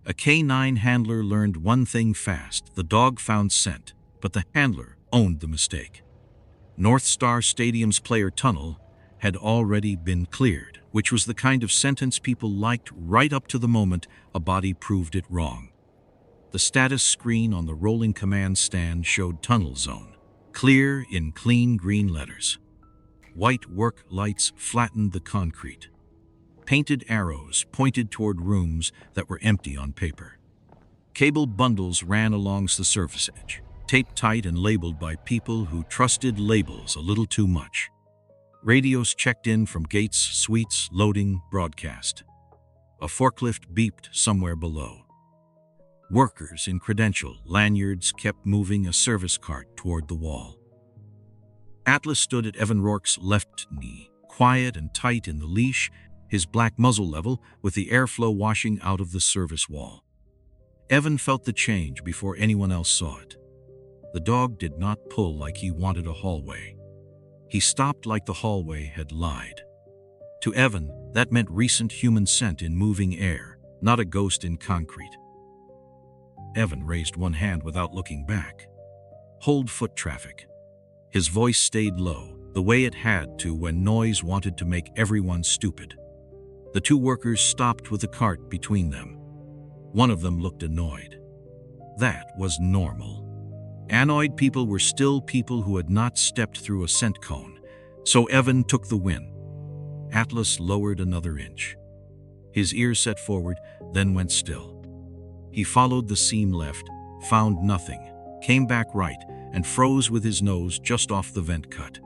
A K-9 handler learned one thing fast: the dog found scent, but the handler owned the mistake. North Star Stadium's player tunnel had already been cleared, which was the kind of sentence people liked right up to the moment a body proved it wrong. The status screen on the rolling command stand showed tunnel zone, clear in clean green letters. White work lights flattened the concrete. Painted arrows pointed toward rooms that were empty on paper. Cable bundles ran along the surface edge, taped tight and labeled by people who trusted labels a little too much. Radios checked in from gates, suites, loading, broadcast. A forklift beeped somewhere below. Workers in credential lanyards kept moving a service cart toward the wall. Atlas stood at Evan Roark's left knee, quiet and tight in the leash, his black muzzle level with the airflow washing out of the service wall. Evan felt the change before anyone else saw it. The dog did not pull like he wanted a hallway. He stopped like the hallway had lied. To Evan, that meant recent human scent in moving air, not a ghost in concrete. Evan raised one hand without looking back. Hold foot traffic. His voice stayed low, the way it had to when noise wanted to make everyone stupid. The two workers stopped with the cart between them. One of them looked annoyed. That was normal. Annoyed people were still people who had not stepped through a scent cone, so Evan took the win. Atlas lowered another inch. His ears set forward, then went still. He followed the seam left, found nothing, came back right, and froze with his nose just off the vent cut.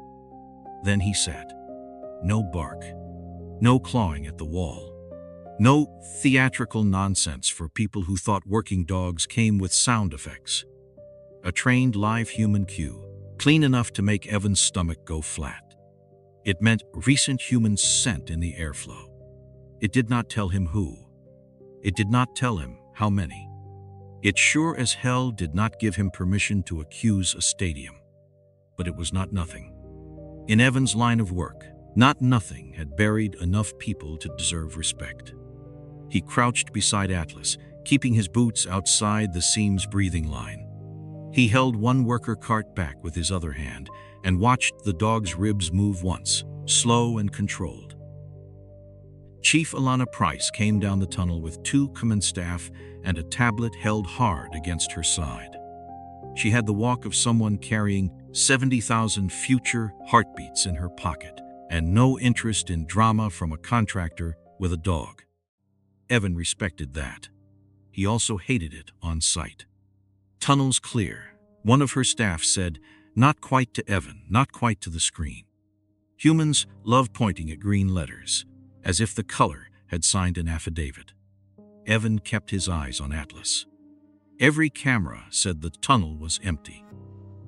Then he sat. No bark. No clawing at the wall. No theatrical nonsense for people who thought working dogs came with sound effects. A trained live human cue, clean enough to make Evan's stomach go flat. It meant recent human scent in the airflow. It did not tell him who. It did not tell him how many. It sure as hell did not give him permission to accuse a stadium. But it was not nothing. In Evan's line of work, not nothing had buried enough people to deserve respect. He crouched beside Atlas, keeping his boots outside the seam's breathing line. He held one worker cart back with his other hand and watched the dog's ribs move once, slow and controlled. Chief Alana Price came down the tunnel with 2 command staff and a tablet held hard against her side. She had the walk of someone carrying 70,000 future heartbeats in her pocket and no interest in drama from a contractor with a dog. Evan respected that. He also hated it on sight. Tunnels clear. One of her staff said, not quite to Evan, not quite to the screen. Humans love pointing at green letters, as if the color had signed an affidavit. Evan kept his eyes on Atlas. Every camera said the tunnel was empty.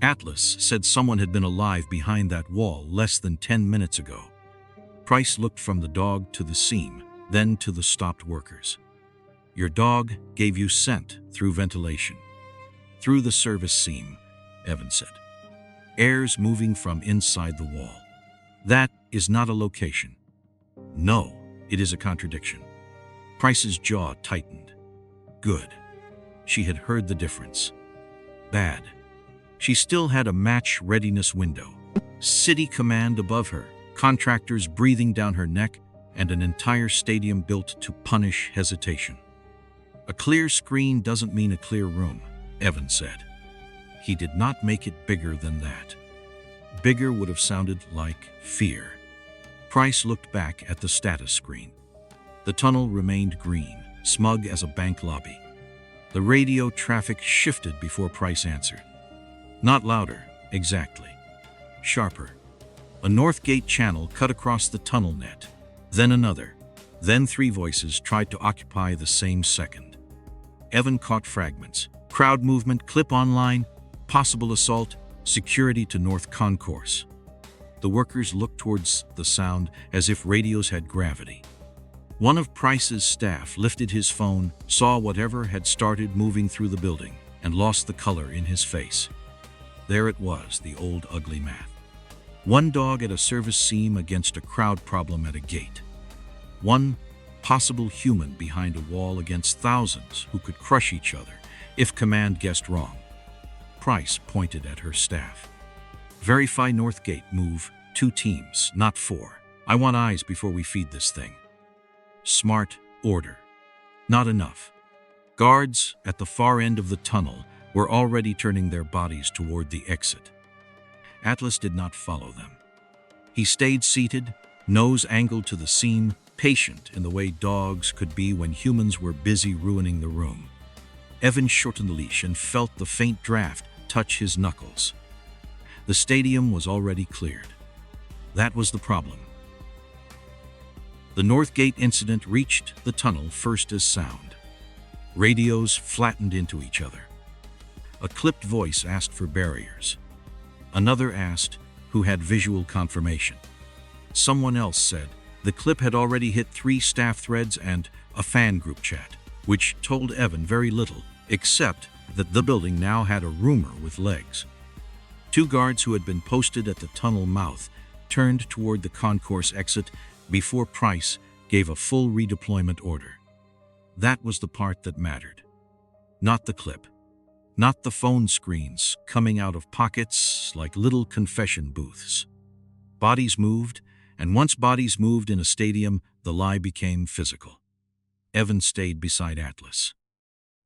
Atlas said someone had been alive behind that wall less than 10 minutes ago. Price looked from the dog to the seam, then to the stopped workers. Your dog gave you scent through ventilation. Through the service seam, Evan said. Air's moving from inside the wall. That is not a location. No, it is a contradiction. Price's jaw tightened. Good. She had heard the difference. Bad. She still had a match readiness window. City command above her, contractors breathing down her neck, and an entire stadium built to punish hesitation. A clear screen doesn't mean a clear room, Evan said. He did not make it bigger than that. Bigger would have sounded like fear. Price looked back at the status screen. The tunnel remained green, smug as a bank lobby. The radio traffic shifted before Price answered. Not louder, exactly. Sharper. A North Gate channel cut across the tunnel net. Then another. Then 3 voices tried to occupy the same second. Evan caught fragments. Crowd movement, clip online, possible assault, security to North Concourse. The workers looked towards the sound as if radios had gravity. One of Price's staff lifted his phone, saw whatever had started moving through the building, and lost the color in his face. There it was, the old ugly math. One dog at a service seam against a crowd problem at a gate. One possible human behind a wall against thousands who could crush each other if command guessed wrong. Price pointed at her staff. Verify North Gate, move 2 teams, not 4. I want eyes before we feed this thing. Smart order. Not enough. Guards at the far end of the tunnel were already turning their bodies toward the exit. Atlas did not follow them. He stayed seated, nose angled to the seam, patient in the way dogs could be when humans were busy ruining the room. Evan shortened the leash and felt the faint draft touch his knuckles. The stadium was already cleared. That was the problem. The North Gate incident reached the tunnel first as sound. Radios flattened into each other. A clipped voice asked for barriers. Another asked who had visual confirmation. Someone else said the clip had already hit 3 staff threads and a fan group chat, which told Evan very little, except that the building now had a rumor with legs. 2 guards who had been posted at the tunnel mouth turned toward the concourse exit before Price gave a full redeployment order. That was the part that mattered. Not the clip. Not the phone screens coming out of pockets like little confession booths. Bodies moved, and once bodies moved in a stadium, the lie became physical. Evan stayed beside Atlas.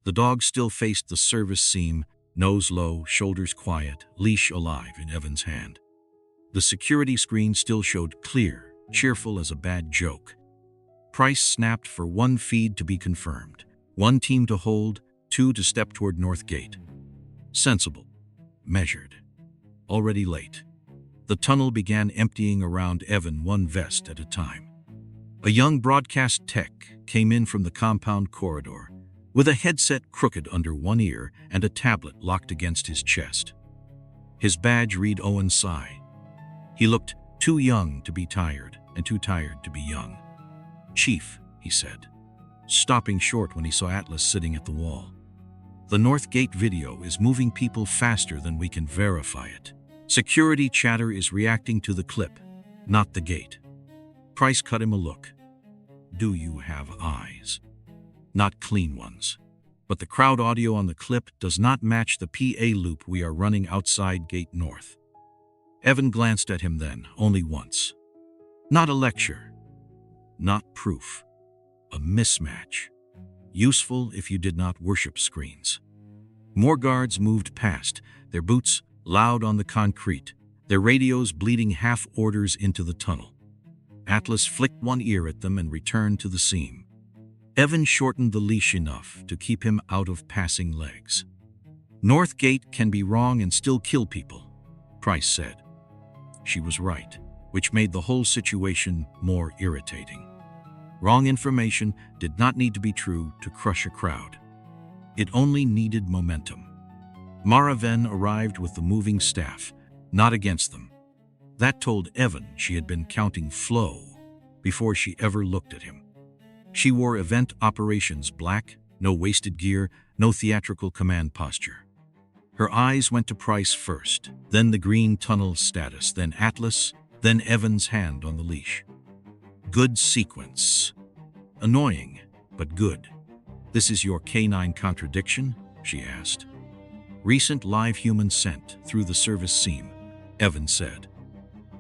The dog still faced the service seam, nose low, shoulders quiet, leash alive in Evan's hand. The security screen still showed clear, cheerful as a bad joke. Price snapped for 1 feed to be confirmed, 1 team to hold, 2 to step toward North Gate. Sensible. Measured. Already late. The tunnel began emptying around Evan, 1 vest at a time. A young broadcast tech came in from the compound corridor, with a headset crooked under 1 ear and a tablet locked against his chest. His badge read Owen Tsai. He looked too young to be tired and too tired to be young. "Chief," he said, stopping short when he saw Atlas sitting at the wall. "The North Gate video is moving people faster than we can verify it. Security chatter is reacting to the clip, not the gate." Price cut him a look. "Do you have eyes?" "Not clean ones. But the crowd audio on the clip does not match the PA loop we are running outside Gate North." Evan glanced at him then, only once. Not a lecture. Not proof. A mismatch. Useful if you did not worship screens. More guards moved past, their boots loud on the concrete, their radios bleeding half orders into the tunnel. Atlas flicked 1 ear at them and returned to the seam. Evan shortened the leash enough to keep him out of passing legs. "North Gate can be wrong and still kill people," Price said. She was right, which made the whole situation more irritating. Wrong information did not need to be true to crush a crowd. It only needed momentum. Mara Venn arrived with the moving staff, not against them. That told Evan she had been counting flow before she ever looked at him. She wore event operations black, no wasted gear, no theatrical command posture. Her eyes went to Price first, then the green tunnel status, then Atlas, then Evan's hand on the leash. Good sequence. Annoying, but good. "This is your K-9 contradiction?" she asked. "Recent live human sent through the service seam," Evan said.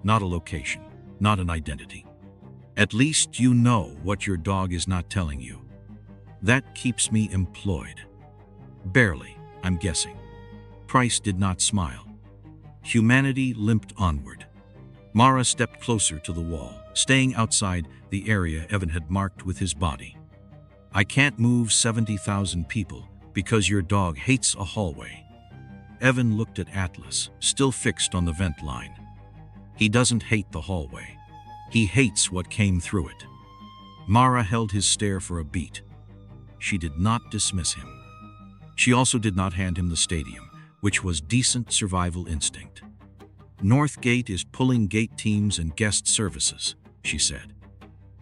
"Not a location, not an identity. At least you know what your dog is not telling you. That keeps me employed." "Barely, I'm guessing." Price did not smile. Humanity limped onward. Mara stepped closer to the wall, staying outside the area Evan had marked with his body. "I can't move 70,000 people because your dog hates a hallway." Evan looked at Atlas, still fixed on the vent line. "He doesn't hate the hallway. He hates what came through it." Mara held his stare for a beat. She did not dismiss him. She also did not hand him the stadium, which was decent survival instinct. "North Gate is pulling gate teams and guest services," she said.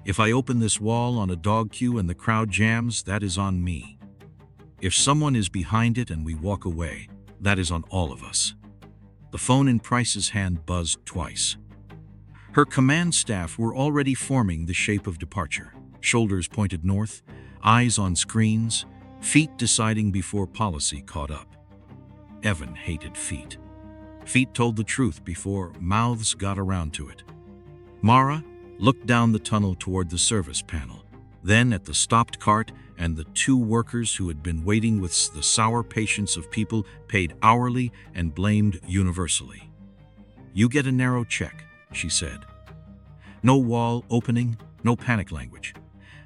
"If I open this wall on a dog queue and the crowd jams, that is on me. If someone is behind it and we walk away, that is on all of us." The phone in Price's hand buzzed twice. Her command staff were already forming the shape of departure. shoulders pointed north, eyes on screens, feet deciding before policy caught up. Evan hated feet. Feet told the truth before mouths got around to it. Mara looked down the tunnel toward the service panel, then at the stopped cart and the two workers who had been waiting with the sour patience of people paid hourly and blamed universally. "You get a narrow check," she said. "No wall opening, no panic language,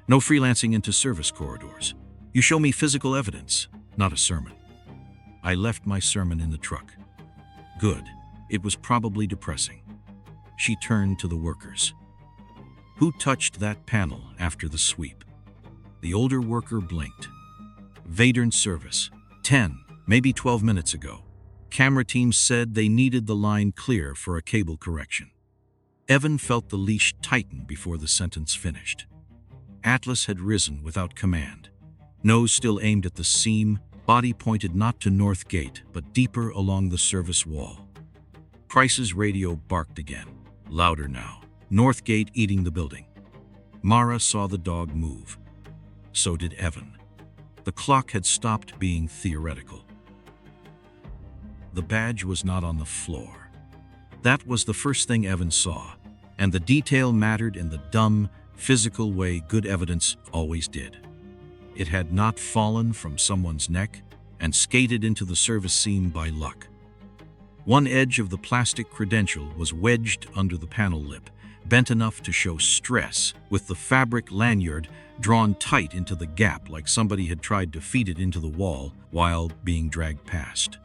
no freelancing into service corridors. You show me physical evidence, not a sermon." I left my sermon in the truck. Good. It was probably depressing. She turned to the workers. "Who touched that panel after the sweep?" The older worker blinked. "Vadern service. 10, maybe 12 minutes ago. Camera team said they needed the line clear for a cable correction." Evan felt the leash tighten before the sentence finished. Atlas had risen without command. Nose still aimed at the seam, body pointed not to North Gate, but deeper along the service wall. Price's radio barked again, louder now. North Gate eating the building. Mara saw the dog move. So did Evan. The clock had stopped being theoretical. The badge was not on the floor. That was the first thing Evan saw, and the detail mattered in the dumb, physical way good evidence always did. It had not fallen from someone's neck and skated into the service seam by luck. One edge of the plastic credential was wedged under the panel lip, bent enough to show stress, with the fabric lanyard drawn tight into the gap like somebody had tried to feed it into the wall while being dragged past.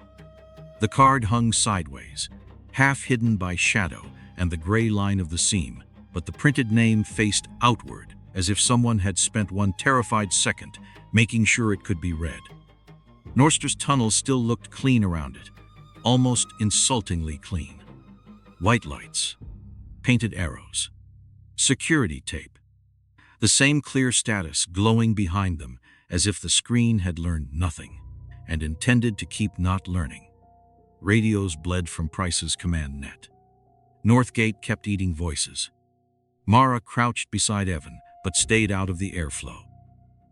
The card hung sideways, half hidden by shadow and the gray line of the seam, but the printed name faced outward, as if someone had spent one terrified second making sure it could be read. Norster's tunnel still looked clean around it, almost insultingly clean. White lights, painted arrows, security tape. The same clear status glowing behind them, as if the screen had learned nothing and intended to keep not learning. Radios bled from Price's command net. Northgate kept eating voices. Mara crouched beside Evan, but stayed out of the airflow.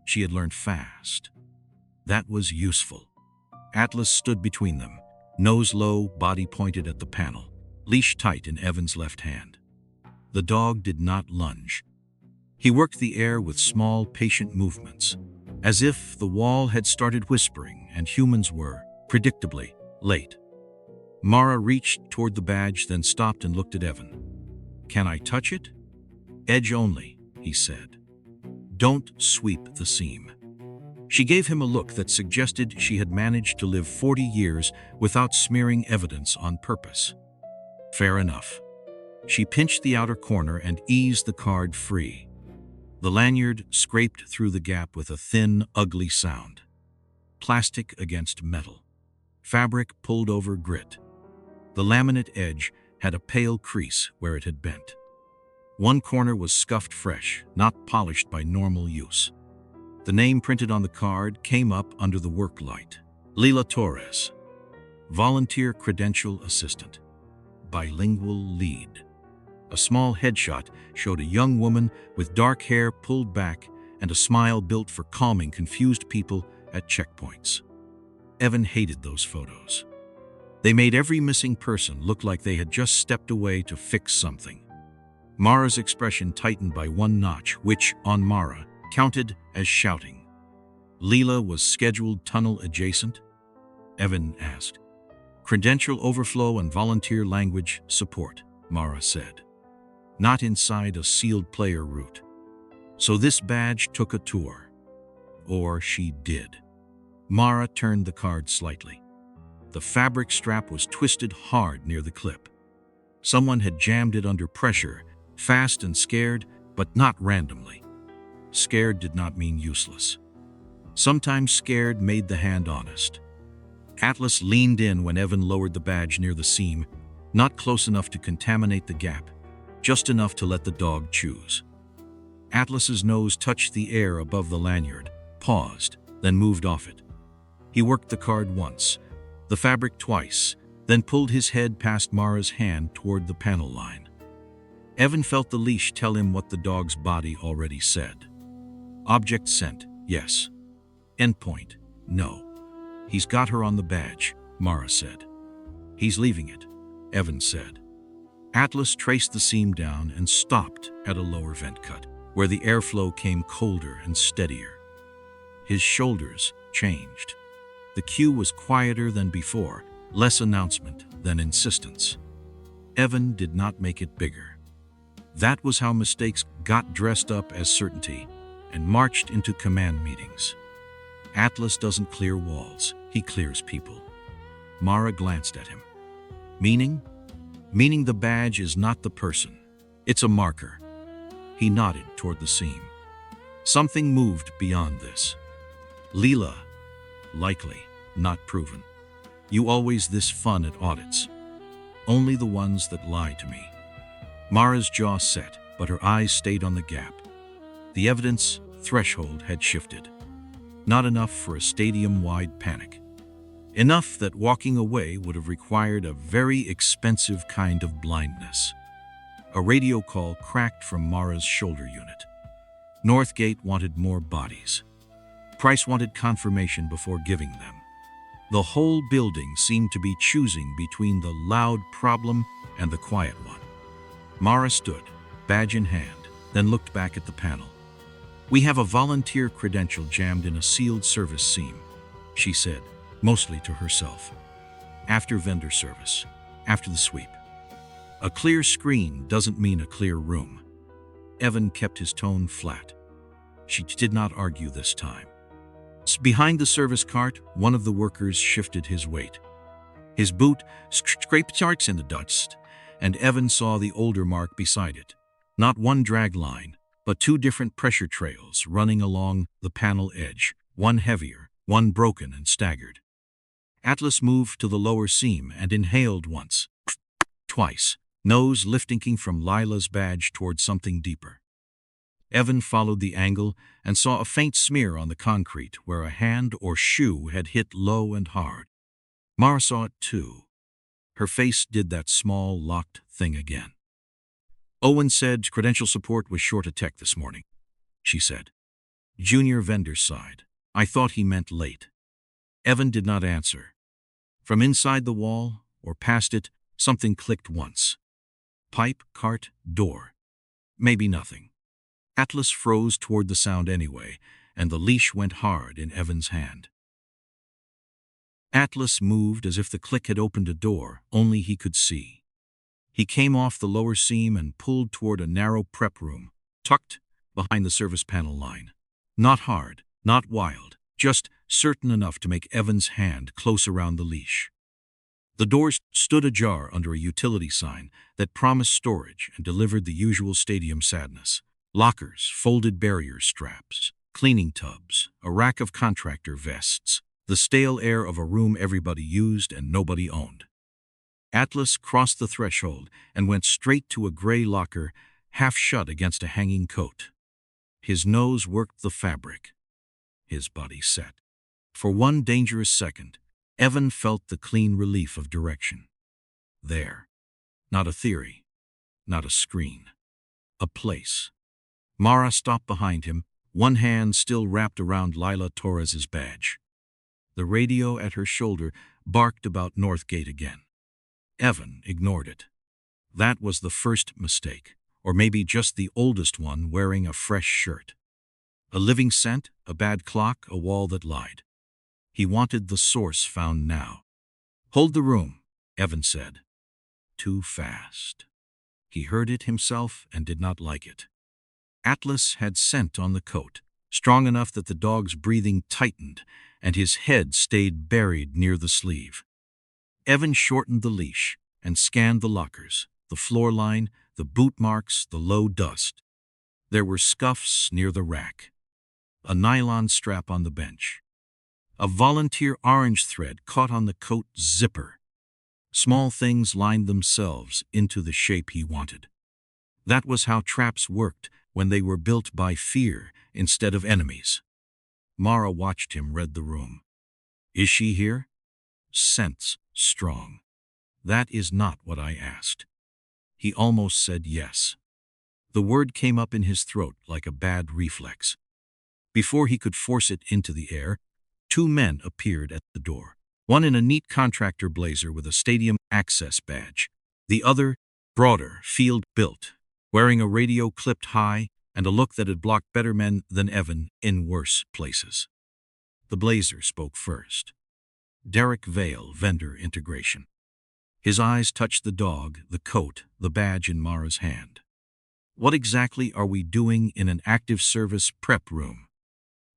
She had learned fast. That was useful. Atlas stood between them, nose low, body pointed at the panel, leash tight in Evan's left hand. The dog did not lunge. He worked the air with small, patient movements, as if the wall had started whispering and humans were, predictably, late. Mara reached toward the badge, then stopped and looked at Evan. "Can I touch it?" "Edge only," he said. "Don't sweep the seam." She gave him a look that suggested she had managed to live 40 years without smearing evidence on purpose. Fair enough. She pinched the outer corner and eased the card free. The lanyard scraped through the gap with a thin, ugly sound. Plastic against metal. Fabric pulled over grit. The laminate edge had a pale crease where it had bent. One corner was scuffed fresh, not polished by normal use. The name printed on the card came up under the work light. Lila Torres. Volunteer Credential Assistant. Bilingual Lead. A small headshot showed a young woman with dark hair pulled back and a smile built for calming confused people at checkpoints. Evan hated those photos. They made every missing person look like they had just stepped away to fix something. Mara's expression tightened by one notch, which, on Mara, counted as shouting. Lila was scheduled tunnel adjacent? Evan asked. Credential overflow and volunteer language support, Mara said. Not inside a sealed player route. So this badge took a tour. Or she did. Mara turned the card slightly. The fabric strap was twisted hard near the clip. Someone had jammed it under pressure, fast and scared, but not randomly. Scared did not mean useless. Sometimes scared made the hand honest. Atlas leaned in when Evan lowered the badge near the seam, not close enough to contaminate the gap, just enough to let the dog choose. Atlas's nose touched the air above the lanyard, paused, then moved off it. He worked the card once, the fabric twice, then pulled his head past Mara's hand toward the panel line. Evan felt the leash tell him what the dog's body already said. Object sent, yes. Endpoint, no. He's got her on the badge, Mara said. He's leaving it, Evan said. Atlas traced the seam down and stopped at a lower vent cut, where the airflow came colder and steadier. His shoulders changed. The cue was quieter than before, less announcement than insistence. Evan did not make it bigger. That was how mistakes got dressed up as certainty and marched into command meetings. Atlas doesn't clear walls, he clears people. Mara glanced at him. Meaning? Meaning the badge is not the person. It's a marker. He nodded toward the seam. Something moved beyond this. Lila. Likely, not proven. You always this fun at audits. Only the ones that lie to me. Mara's jaw set, but her eyes stayed on the gap. The evidence threshold had shifted. Not enough for a stadium-wide panic. Enough that walking away would have required a very expensive kind of blindness. A radio call cracked from Mara's shoulder unit. Northgate wanted more bodies. Price wanted confirmation before giving them. The whole building seemed to be choosing between the loud problem and the quiet one. Mara stood, badge in hand, then looked back at the panel. We have a volunteer credential jammed in a sealed service seam, she said, mostly to herself. After vendor service, after the sweep. A clear screen doesn't mean a clear room. Evan kept his tone flat. She did not argue this time. Behind the service cart, one of the workers shifted his weight. His boot scraped charts in the dust, and Evan saw the older mark beside it. Not one drag line, but two different pressure trails running along the panel edge, one heavier, one broken and staggered. Atlas moved to the lower seam and inhaled once, twice, nose lifting from Lila's badge toward something deeper. Evan followed the angle and saw a faint smear on the concrete where a hand or shoe had hit low and hard. Mara saw it too. Her face did that small, locked thing again. Owen said credential support was short of tech this morning, she said. Junior vendor sighed. I thought he meant late. Evan did not answer. From inside the wall, or past it, something clicked once. Pipe, cart, door. Maybe nothing. Atlas froze toward the sound anyway, and the leash went hard in Evan's hand. Atlas moved as if the click had opened a door only he could see. He came off the lower seam and pulled toward a narrow prep room, tucked behind the service panel line. Not hard, not wild, just certain enough to make Evan's hand close around the leash. The doors stood ajar under a utility sign that promised storage and delivered the usual stadium sadness. Lockers, folded barrier straps, cleaning tubs, a rack of contractor vests, the stale air of a room everybody used and nobody owned. Atlas crossed the threshold and went straight to a gray locker, half shut against a hanging coat. His nose worked the fabric. His body set. For one dangerous second, Evan felt the clean relief of direction. There. Not a theory. Not a screen. A place. Mara stopped behind him, one hand still wrapped around Lila Torres' badge. The radio at her shoulder barked about Northgate again. Evan ignored it. That was the first mistake, or maybe just the oldest one wearing a fresh shirt. A living scent, a bad clock, a wall that lied. He wanted the source found now. Hold the room, Evan said. Too fast. He heard it himself and did not like it. Atlas had scent on the coat, strong enough that the dog's breathing tightened and his head stayed buried near the sleeve. Evan shortened the leash and scanned the lockers, the floor line, the boot marks, the low dust. There were scuffs near the rack. A nylon strap on the bench. A volunteer orange thread caught on the coat zipper. Small things lined themselves into the shape he wanted. That was how traps worked when they were built by fear instead of enemies. Mara watched him read the room. Is she here? Scents strong. That is not what I asked. He almost said yes. The word came up in his throat like a bad reflex. Before he could force it into the air, two men appeared at the door. One in a neat contractor blazer with a stadium access badge. The other, broader, field-built, wearing a radio clipped high and a look that had blocked better men than Evan in worse places. The blazer spoke first. Derek Vale, vendor integration. His eyes touched the dog, the coat, the badge in Mara's hand. What exactly are we doing in an active service prep room?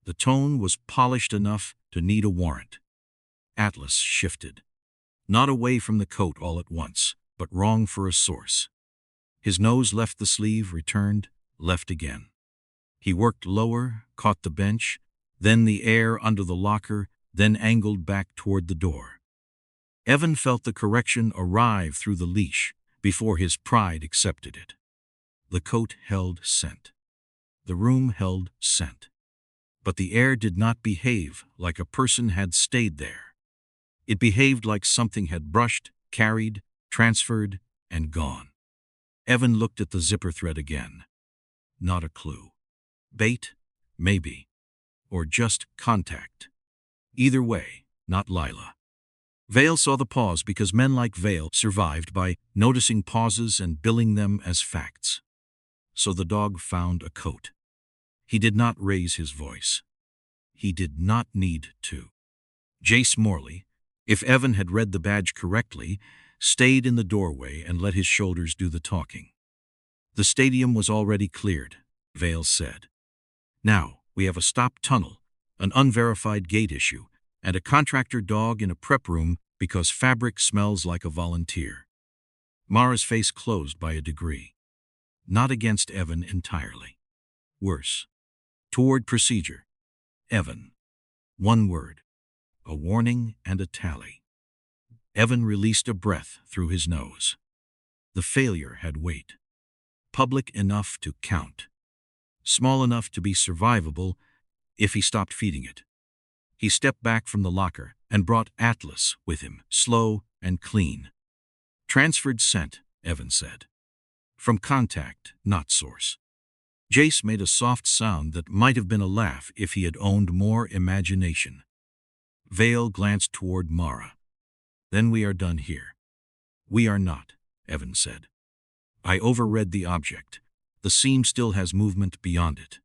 The tone was polished enough to need a warrant. Atlas shifted. Not away from the coat all at once, but wrong for a source. His nose left the sleeve, returned, left again. He worked lower, caught the bench, then the air under the locker, then angled back toward the door. Evan felt the correction arrive through the leash before his pride accepted it. The coat held scent. The room held scent. But the air did not behave like a person had stayed there. It behaved like something had brushed, carried, transferred, and gone. Evan looked at the zipper thread again. Not a clue. Bait? Maybe. Or just contact. Either way, not Lila. Vale saw the pause because men like Vale survived by noticing pauses and billing them as facts. So the dog found a coat. He did not raise his voice. He did not need to. Jace Morley, if Evan had read the badge correctly, stayed in the doorway and let his shoulders do the talking. The stadium was already cleared, Vale said. Now, we have a stopped tunnel, an unverified gate issue, and a contractor dog in a prep room because fabric smells like a volunteer. Mara's face closed by a degree. Not against Evan entirely. Worse. Toward procedure. Evan. One word. A warning and a tally. Evan released a breath through his nose. The failure had weight. Public enough to count. Small enough to be survivable if he stopped feeding it. He stepped back from the locker and brought Atlas with him, slow and clean. Transferred scent, Evan said. From contact, not source. Jace made a soft sound that might have been a laugh if he had owned more imagination. Vale glanced toward Mara. Then we are done here. We are not, Evan said. I overread the object. The seam still has movement beyond it.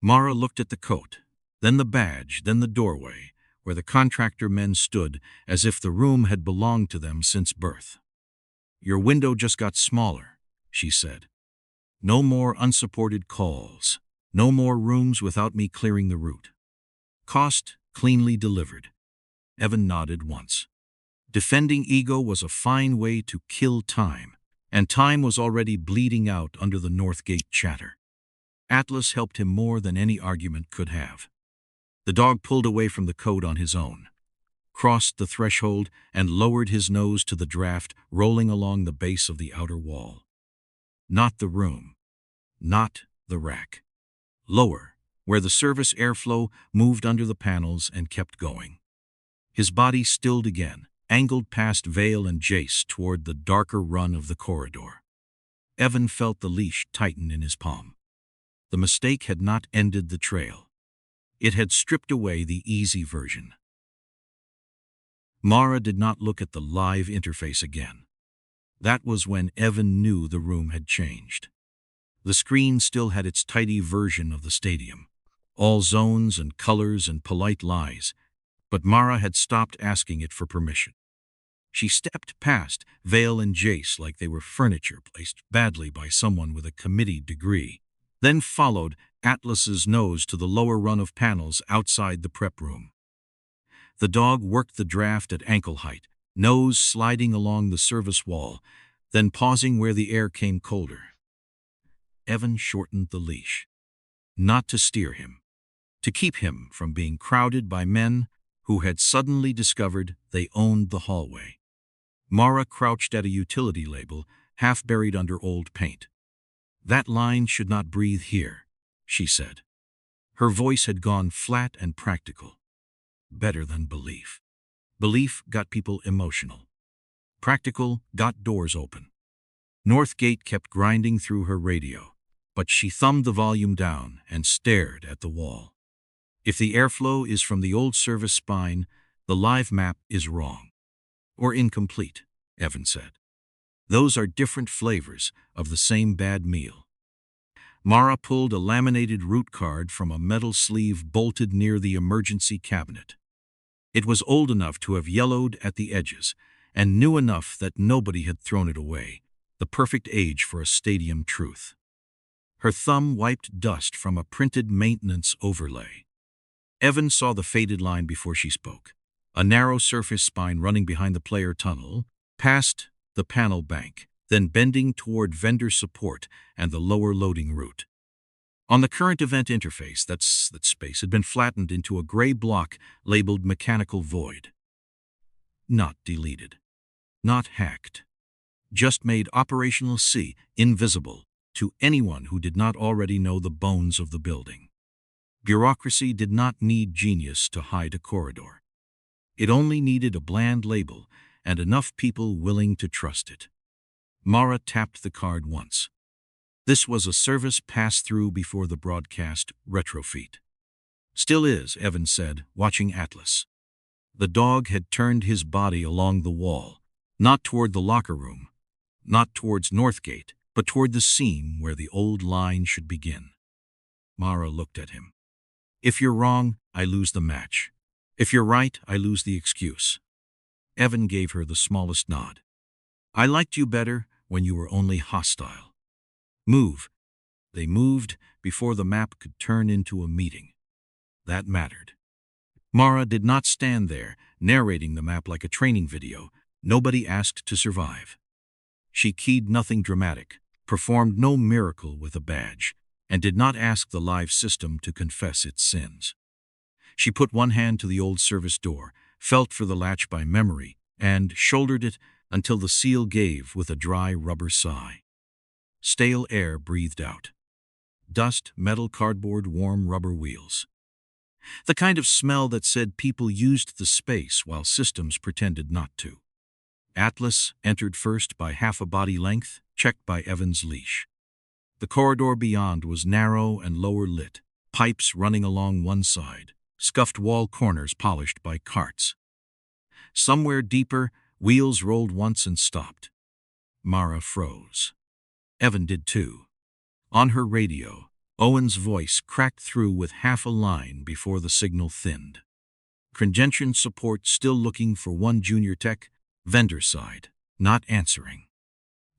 Mara looked at the coat, then the badge, then the doorway, where the contractor men stood as if the room had belonged to them since birth. Your window just got smaller, she said. No more unsupported calls. No more rooms without me clearing the route. Cost cleanly delivered. Evan nodded once. Defending ego was a fine way to kill time, and time was already bleeding out under the Northgate chatter. Atlas helped him more than any argument could have. The dog pulled away from the coat on his own, crossed the threshold, and lowered his nose to the draft rolling along the base of the outer wall. Not the room. Not the rack. Lower, where the service airflow moved under the panels and kept going. His body stilled again, angled past Vale and Jace toward the darker run of the corridor. Evan felt the leash tighten in his palm. The mistake had not ended the trail. It had stripped away the easy version. Mara did not look at the live interface again. That was when Evan knew the room had changed. The screen still had its tidy version of the stadium, all zones and colors and polite lies, but Mara had stopped asking it for permission. She stepped past Vale and Jace like they were furniture placed badly by someone with a committee degree, then followed Atlas's nose to the lower run of panels outside the prep room. The dog worked the draft at ankle height, nose sliding along the service wall, then pausing where the air came colder. Evan shortened the leash. Not to steer him, to keep him from being crowded by men who had suddenly discovered they owned the hallway. Mara crouched at a utility label, half buried under old paint. That line should not breathe here, she said. Her voice had gone flat and practical. Better than belief. Belief got people emotional. Practical got doors open. Northgate kept grinding through her radio, but she thumbed the volume down and stared at the wall. If the airflow is from the old service spine, the live map is wrong. Or incomplete, Evan said. Those are different flavors of the same bad meal. Mara pulled a laminated route card from a metal sleeve bolted near the emergency cabinet. It was old enough to have yellowed at the edges, and new enough that nobody had thrown it away, the perfect age for a stadium truth. Her thumb wiped dust from a printed maintenance overlay. Evan saw the faded line before she spoke. A narrow surface spine running behind the player tunnel, past the panel bank, then bending toward vendor support and the lower loading route. On the current event interface, that space had been flattened into a gray block labeled Mechanical Void. Not deleted. Not hacked. Just made operational C invisible to anyone who did not already know the bones of the building. Bureaucracy did not need genius to hide a corridor. It only needed a bland label and enough people willing to trust it. Mara tapped the card once. This was a service pass-through before the broadcast retrofit. Still is, Evan said, watching Atlas. The dog had turned his body along the wall, not toward the locker room, not towards Northgate, but toward the seam where the old line should begin. Mara looked at him. If you're wrong, I lose the match. If you're right, I lose the excuse. Evan gave her the smallest nod. I liked you better when you were only hostile. Move. They moved before the map could turn into a meeting. That mattered. Mara did not stand there, narrating the map like a training video. Nobody asked to survive. She keyed nothing dramatic, performed no miracle with a badge, and did not ask the live system to confess its sins. She put one hand to the old service door, felt for the latch by memory, and shouldered it until the seal gave with a dry rubber sigh. Stale air breathed out. Dust, metal, cardboard, warm rubber wheels. The kind of smell that said people used the space while systems pretended not to. Atlas entered first by half a body length, checked by Evan's leash. The corridor beyond was narrow and lower lit, pipes running along one side, scuffed wall corners polished by carts. Somewhere deeper, wheels rolled once and stopped. Mara froze. Evan did too. On her radio, Owen's voice cracked through with half a line before the signal thinned. Congestion support still looking for one junior tech, vendor side, not answering.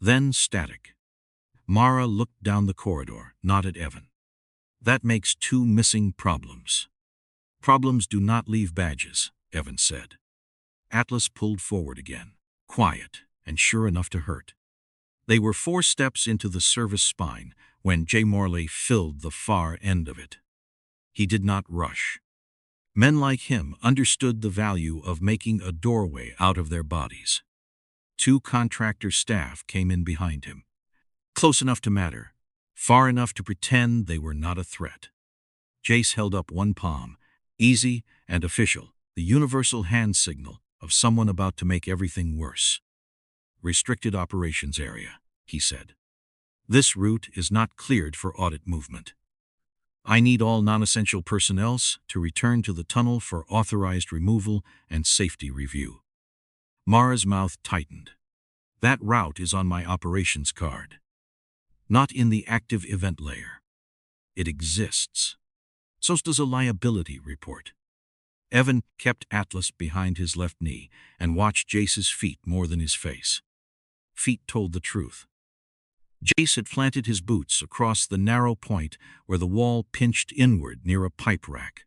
Then static. Mara looked down the corridor, not at Evan. That makes two missing problems. Problems do not leave badges, Evan said. Atlas pulled forward again, quiet and sure enough to hurt. They were 4 steps into the service spine when Jay Morley filled the far end of it. He did not rush. Men like him understood the value of making a doorway out of their bodies. 2 contractor staff came in behind him. Close enough to matter, far enough to pretend they were not a threat. Jace held up one palm, easy and official, the universal hand signal of someone about to make everything worse. Restricted operations area, he said. This route is not cleared for audit movement. I need all non-essential personnel to return to the tunnel for authorized removal and safety review. Mara's mouth tightened. That route is on my operations card. Not in the active event layer. It exists. So does a liability report. Evan kept Atlas behind his left knee and watched Jace's feet more than his face. Feet told the truth. Jace had planted his boots across the narrow point where the wall pinched inward near a pipe rack.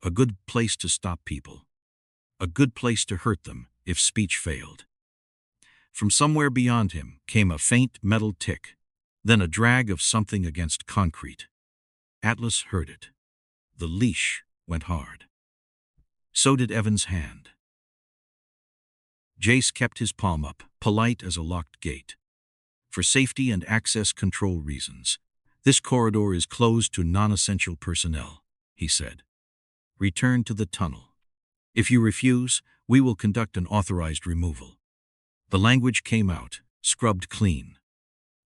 A good place to stop people. A good place to hurt them if speech failed. From somewhere beyond him came a faint metal tick, then a drag of something against concrete. Atlas heard it. The leash went hard. So did Evan's hand. Jace kept his palm up, polite as a locked gate. For safety and access control reasons, this corridor is closed to non-essential personnel, he said. Return to the tunnel. If you refuse, we will conduct an authorized removal. The language came out, scrubbed clean.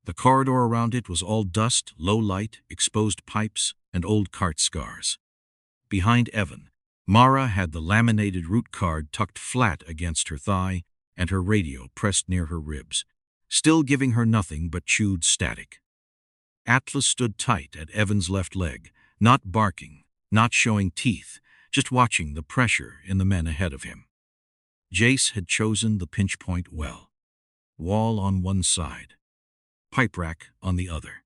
The corridor around it was all dust, low light, exposed pipes, and old cart scars. Behind Evan, Mara had the laminated root card tucked flat against her thigh and her radio pressed near her ribs, still giving her nothing but chewed static. Atlas stood tight at Evan's left leg, not barking, not showing teeth, just watching the pressure in the men ahead of him. Jace had chosen the pinch point well. Wall on one side, pipe rack on the other.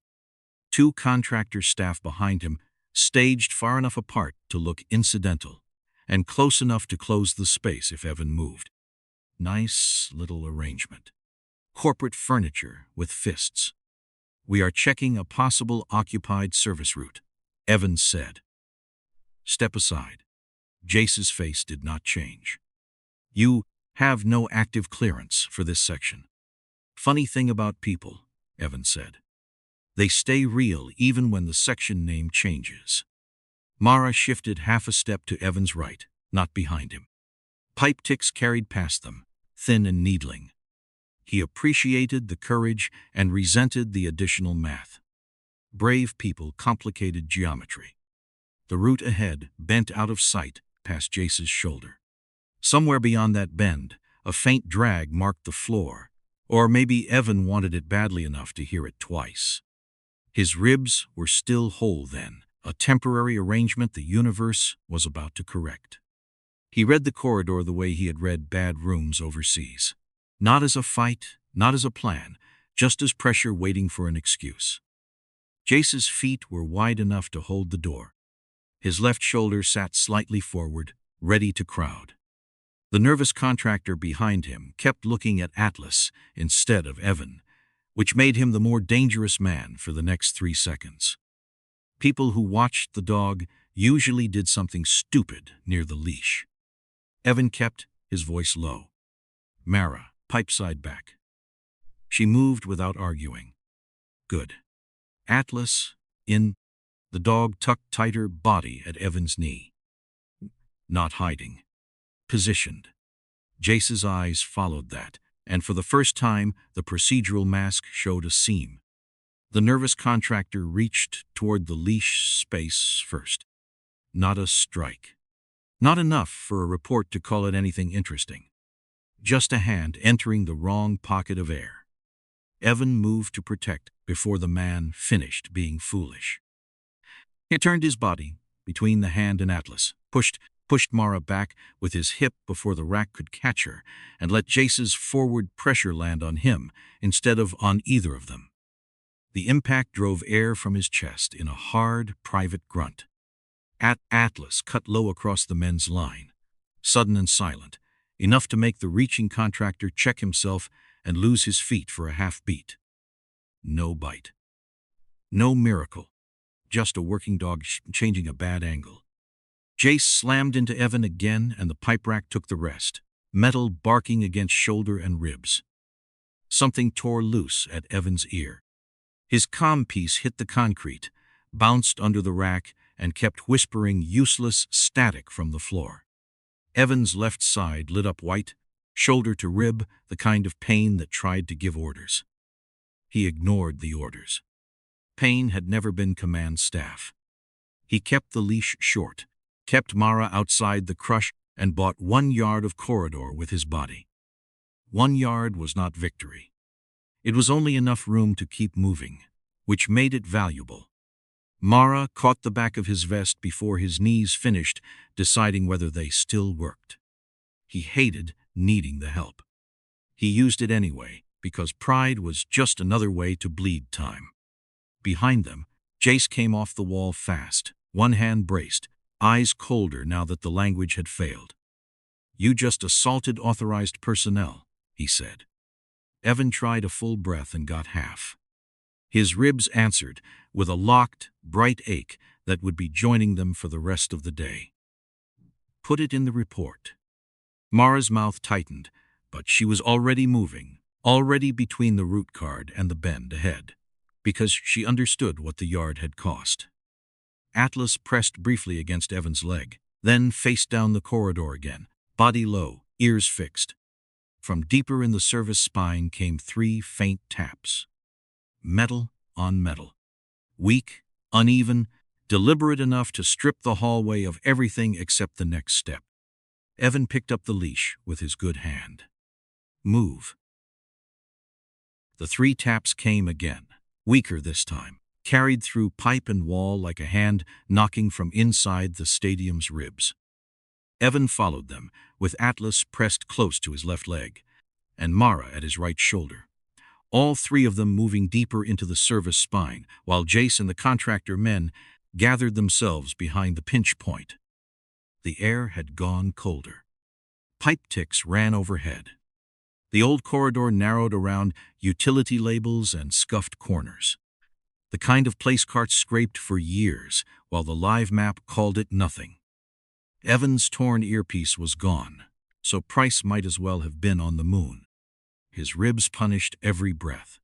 Two contractor staff behind him, staged far enough apart to look incidental, and close enough to close the space if Evan moved. Nice little arrangement. Corporate furniture with fists. "We are checking a possible occupied service route," Evans said. "Step aside." Jace's face did not change. "You have no active clearance for this section." "Funny thing about people," Evans said. "They stay real even when the section name changes." Mara shifted half a step to Evan's right, not behind him. Pipe ticks carried past them, thin and needling. He appreciated the courage and resented the additional math. Brave people complicated geometry. The route ahead bent out of sight past Jace's shoulder. Somewhere beyond that bend, a faint drag marked the floor, or maybe Evan wanted it badly enough to hear it twice. His ribs were still whole then, a temporary arrangement the universe was about to correct. He read the corridor the way he had read bad rooms overseas. Not as a fight, not as a plan, just as pressure waiting for an excuse. Jace's feet were wide enough to hold the door. His left shoulder sat slightly forward, ready to crowd. The nervous contractor behind him kept looking at Atlas instead of Evan, which made him the more dangerous man for the next 3 seconds. People who watched the dog usually did something stupid near the leash. Evan kept his voice low. "Mara, pipe side back." She moved without arguing. "Good." Atlas, in. The dog tucked tighter, body at Evan's knee. Not hiding. Positioned. Jace's eyes followed that, and for the first time, the procedural mask showed a seam. The nervous contractor reached toward the leash space first. Not a strike. Not enough for a report to call it anything interesting. Just a hand entering the wrong pocket of air. Evan moved to protect before the man finished being foolish. He turned his body between the hand and Atlas, pushed Mara back with his hip before the rack could catch her, and let Jace's forward pressure land on him instead of on either of them. The impact drove air from his chest in a hard, private grunt. Atlas cut low across the men's line, sudden and silent, enough to make the reaching contractor check himself and lose his feet for a half beat. No bite. No miracle. Just a working dog changing a bad angle. Jace slammed into Evan again, and the pipe rack took the rest, metal barking against shoulder and ribs. Something tore loose at Evan's ear. His comm piece hit the concrete, bounced under the rack, and kept whispering useless static from the floor. Evan's left side lit up white, shoulder to rib, the kind of pain that tried to give orders. He ignored the orders. Pain had never been command staff. He kept the leash short, kept Mara outside the crush, and bought 1 yard of corridor with his body. 1 yard was not victory. It was only enough room to keep moving, which made it valuable. Mara caught the back of his vest before his knees finished, deciding whether they still worked. He hated needing the help. He used it anyway, because pride was just another way to bleed time. Behind them, Jace came off the wall fast, one hand braced, eyes colder now that the language had failed. "You just assaulted authorized personnel," he said. Evan tried a full breath and got half. His ribs answered with a locked, bright ache that would be joining them for the rest of the day. "Put it in the report." Mara's mouth tightened, but she was already moving, already between the root card and the bend ahead, because she understood what the yard had cost. Atlas pressed briefly against Evan's leg, then faced down the corridor again, body low, ears fixed. From deeper in the service spine came 3 faint taps. Metal on metal. Weak, uneven, deliberate enough to strip the hallway of everything except the next step. Evan picked up the leash with his good hand. Move. The 3 taps came again, weaker this time, carried through pipe and wall like a hand knocking from inside the stadium's ribs. Evan followed them, with Atlas pressed close to his left leg, and Mara at his right shoulder. All 3 of them moving deeper into the service spine, while Jace and the contractor men gathered themselves behind the pinch point. The air had gone colder. Pipe ticks ran overhead. The old corridor narrowed around utility labels and scuffed corners. The kind of place carts scraped for years, while the live map called it nothing. Evan's torn earpiece was gone, so Price might as well have been on the moon. His ribs punished every breath.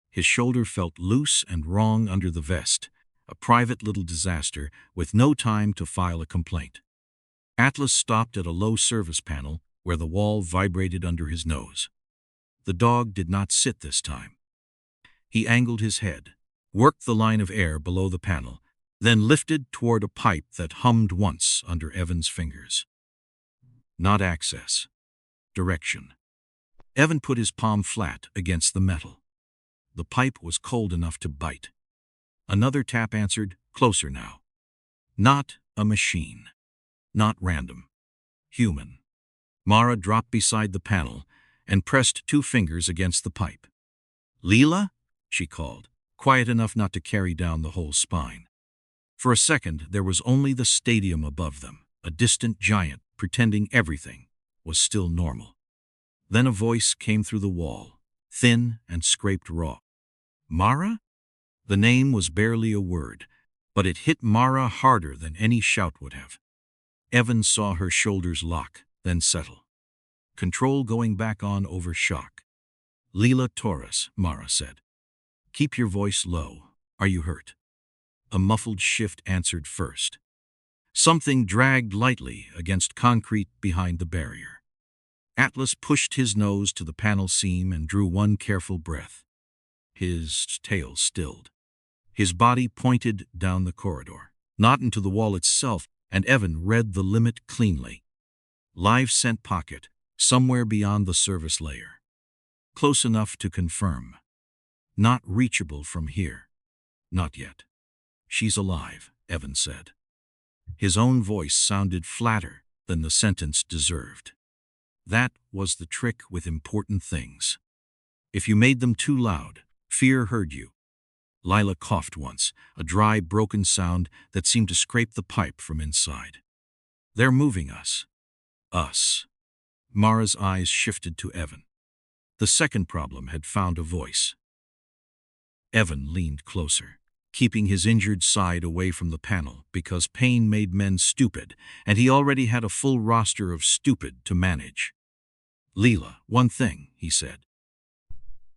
His shoulder felt loose and wrong under the vest, a private little disaster with no time to file a complaint. Atlas stopped at a low service panel where the wall vibrated under his nose. The dog did not sit this time. He angled his head, worked the line of air below the panel, then lifted toward a pipe that hummed once under Evan's fingers. Not access. Direction. Evan put his palm flat against the metal. The pipe was cold enough to bite. Another tap answered, closer now. Not a machine. Not random. Human. Mara dropped beside the panel and pressed 2 fingers against the pipe. Lila? She called, quiet enough not to carry down the whole spine. For a second, there was only the stadium above them, a distant giant pretending everything was still normal. Then a voice came through the wall, thin and scraped raw. Mara? The name was barely a word, but it hit Mara harder than any shout would have. Evan saw her shoulders lock, then settle. Control going back on over shock. Lila Torres, Mara said. Keep your voice low. Are you hurt? A muffled shift answered first. Something dragged lightly against concrete behind the barrier. Atlas pushed his nose to the panel seam and drew one careful breath. His tail stilled. His body pointed down the corridor, not into the wall itself, and Evan read the limit cleanly. Live scent pocket, somewhere beyond the service layer. Close enough to confirm. Not reachable from here. Not yet. She's alive, Evan said. His own voice sounded flatter than the sentence deserved. That was the trick with important things. If you made them too loud, fear heard you. Lila coughed once, a dry, broken sound that seemed to scrape the pipe from inside. They're moving us. Us. Mara's eyes shifted to Evan. The second problem had found a voice. Evan leaned closer, keeping his injured side away from the panel because pain made men stupid, and he already had a full roster of stupid to manage. Lila, one thing, he said.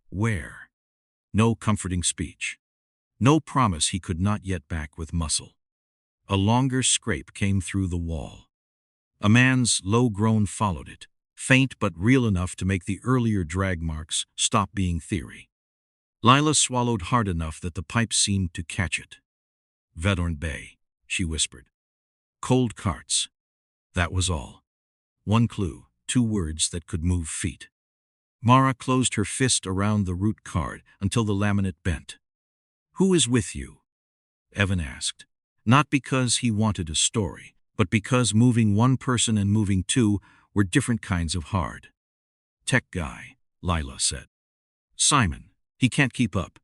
Where? No comforting speech. No promise he could not yet back with muscle. A longer scrape came through the wall. A man's low groan followed it, faint but real enough to make the earlier drag marks stop being theory. Lila swallowed hard enough that the pipe seemed to catch it. Vedorn Bay, she whispered. Cold carts. That was all. One clue, 2 words that could move feet. Mara closed her fist around the root card until the laminate bent. Who is with you? Evan asked, not because he wanted a story, but because moving one person and moving 2 were different kinds of hard. Tech guy, Lila said. Simon, he can't keep up.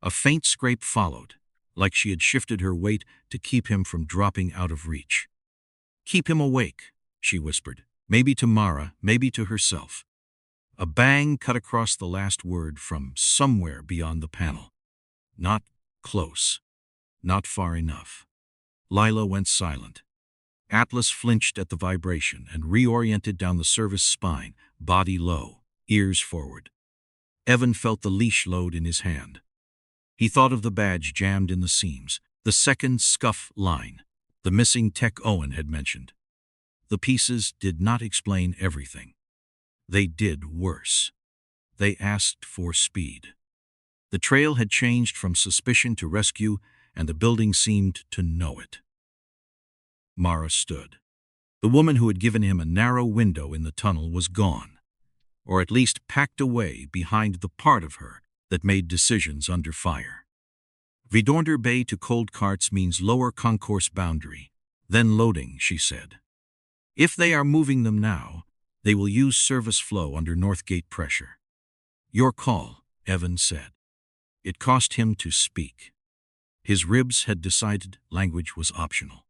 A faint scrape followed, like she had shifted her weight to keep him from dropping out of reach. Keep him awake, she whispered, maybe to Mara, maybe to herself. A bang cut across the last word from somewhere beyond the panel. Not close. Not far enough. Lila went silent. Atlas flinched at the vibration and reoriented down the service spine, body low, ears forward. Evan felt the leash load in his hand. He thought of the badge jammed in the seams, the second scuff line, the missing tech Owen had mentioned. The pieces did not explain everything. They did worse. They asked for speed. The trail had changed from suspicion to rescue, and the building seemed to know it. Mara stood. The woman who had given him a narrow window in the tunnel was gone, or at least packed away behind the part of her that made decisions under fire. Vidornder Bay to cold carts means lower concourse boundary, then loading, she said. If they are moving them now, they will use service flow under Northgate pressure. Your call, Evan said. It cost him to speak. His ribs had decided language was optional.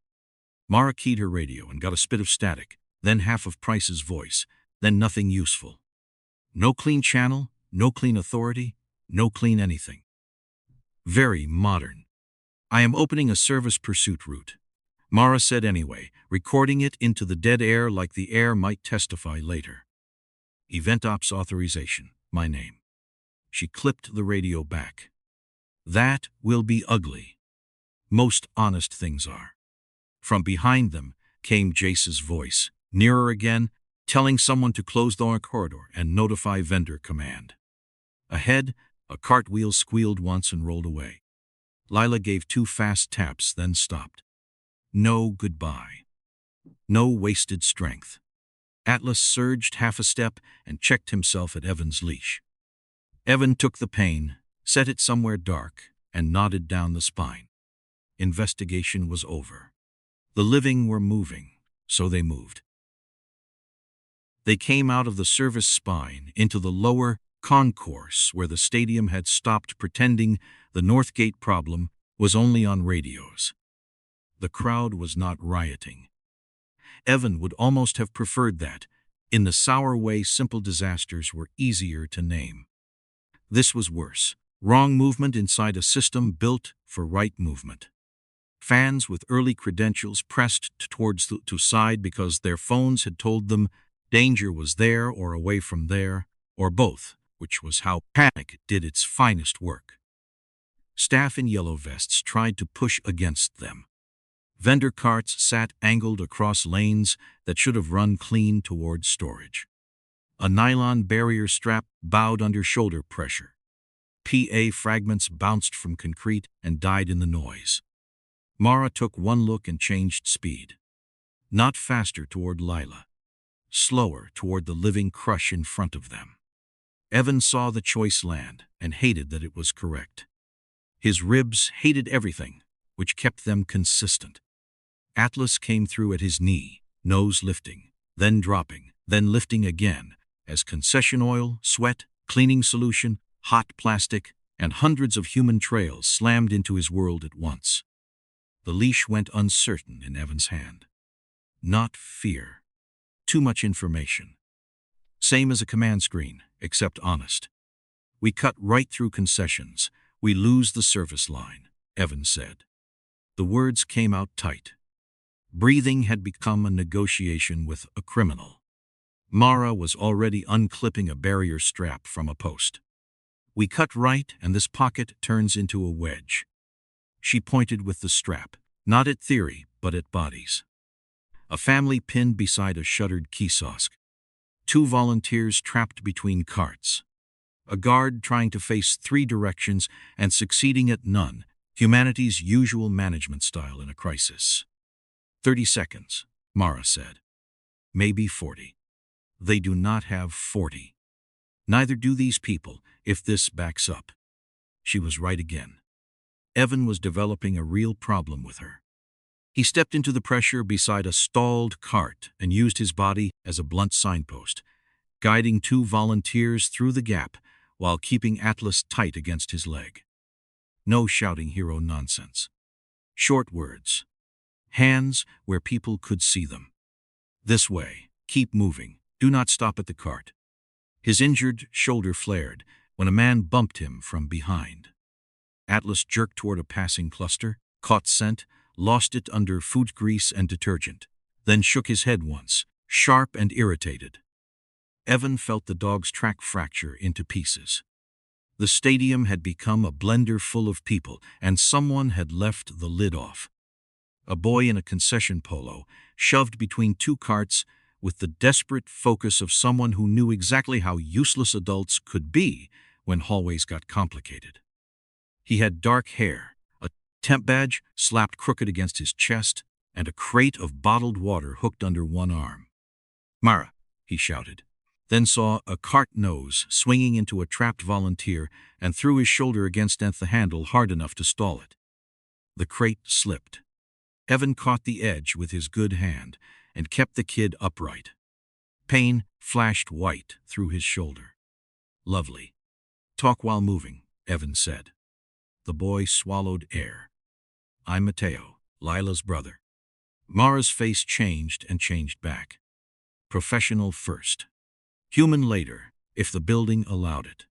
Mara keyed her radio and got a spit of static, then half of Price's voice, then nothing useful. No clean channel, no clean authority, no clean anything. Very modern. I am opening a service pursuit route, Mara said anyway, recording it into the dead air like the air might testify later. Event Ops Authorization, my name. She clipped the radio back. That will be ugly. Most honest things are. From behind them came Jace's voice, nearer again, telling someone to close the corridor and notify vendor command. Ahead, a cartwheel squealed once and rolled away. Lila gave 2 fast taps, then stopped. No goodbye. No wasted strength. Atlas surged half a step and checked himself at Evan's leash. Evan took the pain, set it somewhere dark, and nodded down the spine. Investigation was over. The living were moving, so they moved. They came out of the service spine into the lower concourse where the stadium had stopped pretending the Northgate problem was only on radios. The crowd was not rioting. Evan would almost have preferred that. In the sour way, simple disasters were easier to name. This was worse. Wrong movement inside a system built for right movement. Fans with early credentials pressed towards the side because their phones had told them danger was there or away from there, or both, which was how panic did its finest work. Staff in yellow vests tried to push against them. Vendor carts sat angled across lanes that should have run clean toward storage. A nylon barrier strap bowed under shoulder pressure. PA fragments bounced from concrete and died in the noise. Mara took one look and changed speed. Not faster toward Lila. Slower toward the living crush in front of them. Evan saw the choice land and hated that it was correct. His ribs hated everything, which kept them consistent. Atlas came through at his knee, nose lifting, then dropping, then lifting again, as concession oil, sweat, cleaning solution, hot plastic, and hundreds of human trails slammed into his world at once. The leash went uncertain in Evan's hand. Not fear. Too much information. Same as a command screen, except honest. We cut right through concessions. We lose the service line, Evan said. The words came out tight. Breathing had become a negotiation with a criminal. Mara was already unclipping a barrier strap from a post. We cut right, and this pocket turns into a wedge. She pointed with the strap, not at theory, but at bodies. A family pinned beside a shuttered kiosk. 2 volunteers trapped between carts. A guard trying to face 3 directions and succeeding at none, humanity's usual management style in a crisis. 30 seconds, Mara said. Maybe 40. They do not have 40. Neither do these people, if this backs up. She was right again. Evan was developing a real problem with her. He stepped into the pressure beside a stalled cart and used his body as a blunt signpost, guiding 2 volunteers through the gap while keeping Atlas tight against his leg. No shouting hero nonsense. Short words. Hands where people could see them. This way. Keep moving. Do not stop at the cart. His injured shoulder flared when a man bumped him from behind. Atlas jerked toward a passing cluster, caught scent, lost it under food grease and detergent, then shook his head once, sharp and irritated. Evan felt the dog's track fracture into pieces. The stadium had become a blender full of people, and someone had left the lid off. A boy in a concession polo, shoved between 2 carts, with the desperate focus of someone who knew exactly how useless adults could be when hallways got complicated. He had dark hair, a temp badge slapped crooked against his chest, and a crate of bottled water hooked under one arm. "Mara," he shouted, then saw a cart nose swinging into a trapped volunteer and threw his shoulder against the handle hard enough to stall it. The crate slipped. Evan caught the edge with his good hand and kept the kid upright. Pain flashed white through his shoulder. "Lovely. Talk while moving," Evan said. The boy swallowed air. "I'm Mateo, Lila's brother." Mara's face changed and changed back. Professional first. Human later, if the building allowed it.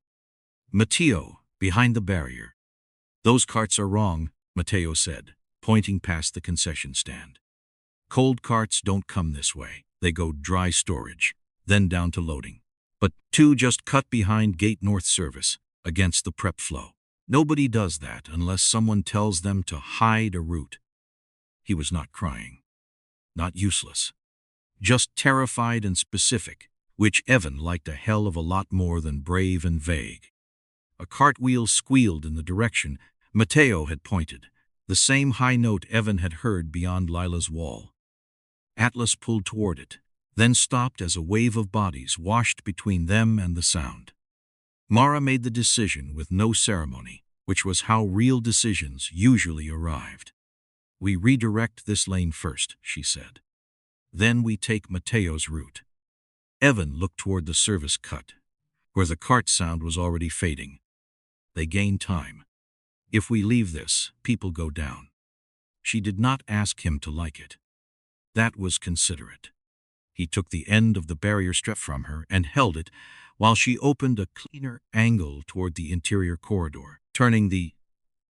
Mateo, behind the barrier. "Those carts are wrong," Mateo said, pointing past the concession stand. "Cold carts don't come this way. They go dry storage, then down to loading. But two just cut behind Gate North service, against the prep flow. Nobody does that unless someone tells them to hide a route." He was not crying. Not useless. Just terrified and specific, which Evan liked a hell of a lot more than brave and vague. A cartwheel squealed in the direction Mateo had pointed, the same high note Evan had heard beyond Lila's wall. Atlas pulled toward it, then stopped as a wave of bodies washed between them and the sound. Mara made the decision with no ceremony, which was how real decisions usually arrived. "We redirect this lane first," she said. "Then we take Mateo's route." Evan looked toward the service cut, where the cart sound was already fading. They gained time. "If we leave this, people go down." She did not ask him to like it. That was considerate. He took the end of the barrier strap from her and held it while she opened a cleaner angle toward the interior corridor, turning the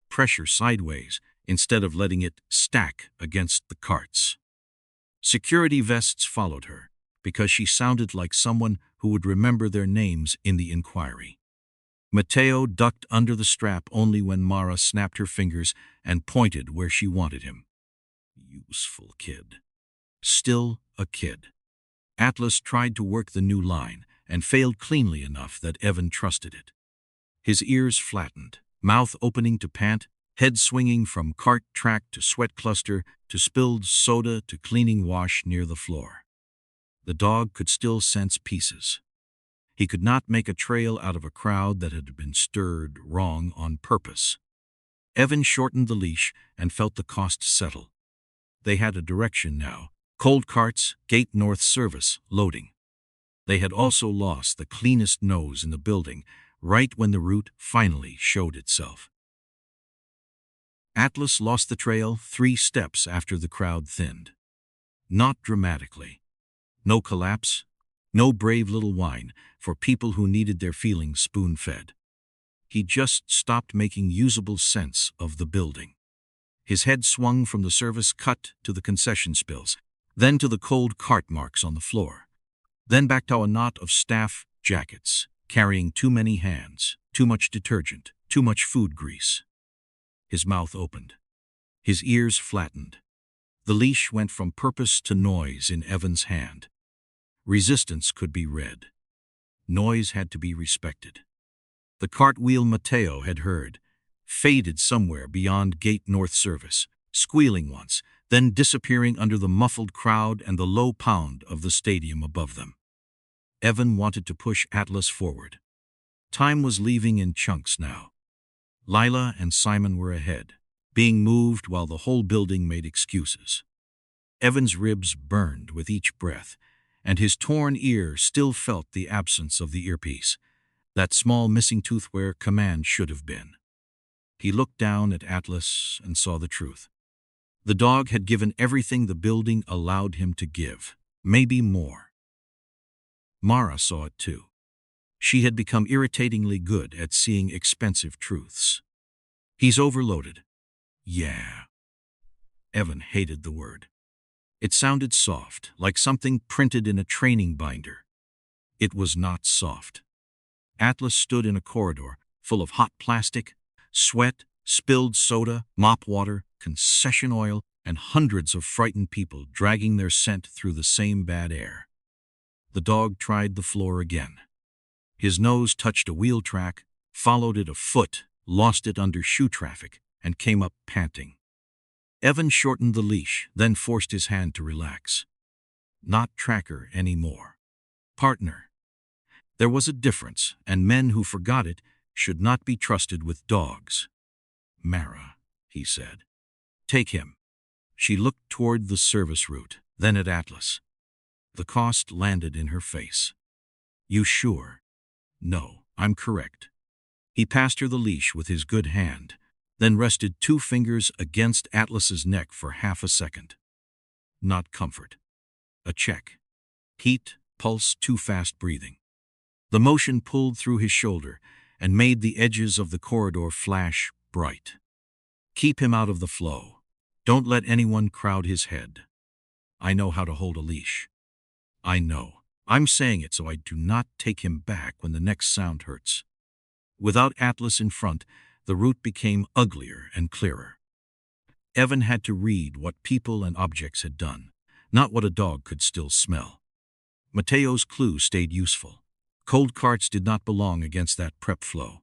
pressure sideways instead of letting it stack against the carts. Security vests followed her, because she sounded like someone who would remember their names in the inquiry. Mateo ducked under the strap only when Mara snapped her fingers and pointed where she wanted him. Useful kid. Still a kid. Atlas tried to work the new line and failed cleanly enough that Evan trusted it. His ears flattened, mouth opening to pant, head swinging from cart track to sweat cluster to spilled soda to cleaning wash near the floor. The dog could still sense pieces. He could not make a trail out of a crowd that had been stirred wrong on purpose. Evan shortened the leash and felt the cost settle. They had a direction now. Cold carts, Gate North service, loading. They had also lost the cleanest nose in the building right when the route finally showed itself. Atlas lost the trail 3 steps after the crowd thinned. Not dramatically. No collapse, no brave little whine for people who needed their feelings spoon-fed. He just stopped making usable sense of the building. His head swung from the service cut to the concession spills, then to the cold cart marks on the floor, then back to a knot of staff jackets, carrying too many hands, too much detergent, too much food grease. His mouth opened. His ears flattened. The leash went from purpose to noise in Evan's hand. Resistance could be read. Noise had to be respected. The cartwheel Mateo had heard faded somewhere beyond Gate North service, squealing once, then disappearing under the muffled crowd and the low pound of the stadium above them. Evan wanted to push Atlas forward. Time was leaving in chunks now. Lila and Simon were ahead, being moved while the whole building made excuses. Evan's ribs burned with each breath, and his torn ear still felt the absence of the earpiece, that small missing tooth where command should have been. He looked down at Atlas and saw the truth. The dog had given everything the building allowed him to give, maybe more. Mara saw it too. She had become irritatingly good at seeing expensive truths. "He's overloaded." "Yeah." Evan hated the word. It sounded soft, like something printed in a training binder. It was not soft. Atlas stood in a corridor full of hot plastic, sweat, spilled soda, mop water, concession oil, and hundreds of frightened people dragging their scent through the same bad air. The dog tried the floor again. His nose touched a wheel track, followed it a foot, lost it under shoe traffic, and came up panting. Evan shortened the leash, then forced his hand to relax. Not tracker anymore. Partner. There was a difference, and men who forgot it should not be trusted with dogs. Mara, he said. Take him. She looked toward the service route, then at Atlas. The cost landed in her face. You sure? No, I'm correct. He passed her the leash with his good hand, then rested 2 fingers against Atlas's neck for half a second. Not comfort. A check. Heat, pulse, too fast breathing. The motion pulled through his shoulder and made the edges of the corridor flash bright. Keep him out of the flow. Don't let anyone crowd his head. I know how to hold a leash. I know. I'm saying it so I do not take him back when the next sound hurts. Without Atlas in front, the route became uglier and clearer. Evan had to read what people and objects had done, not what a dog could still smell. Mateo's clue stayed useful. Cold carts did not belong against that prep flow.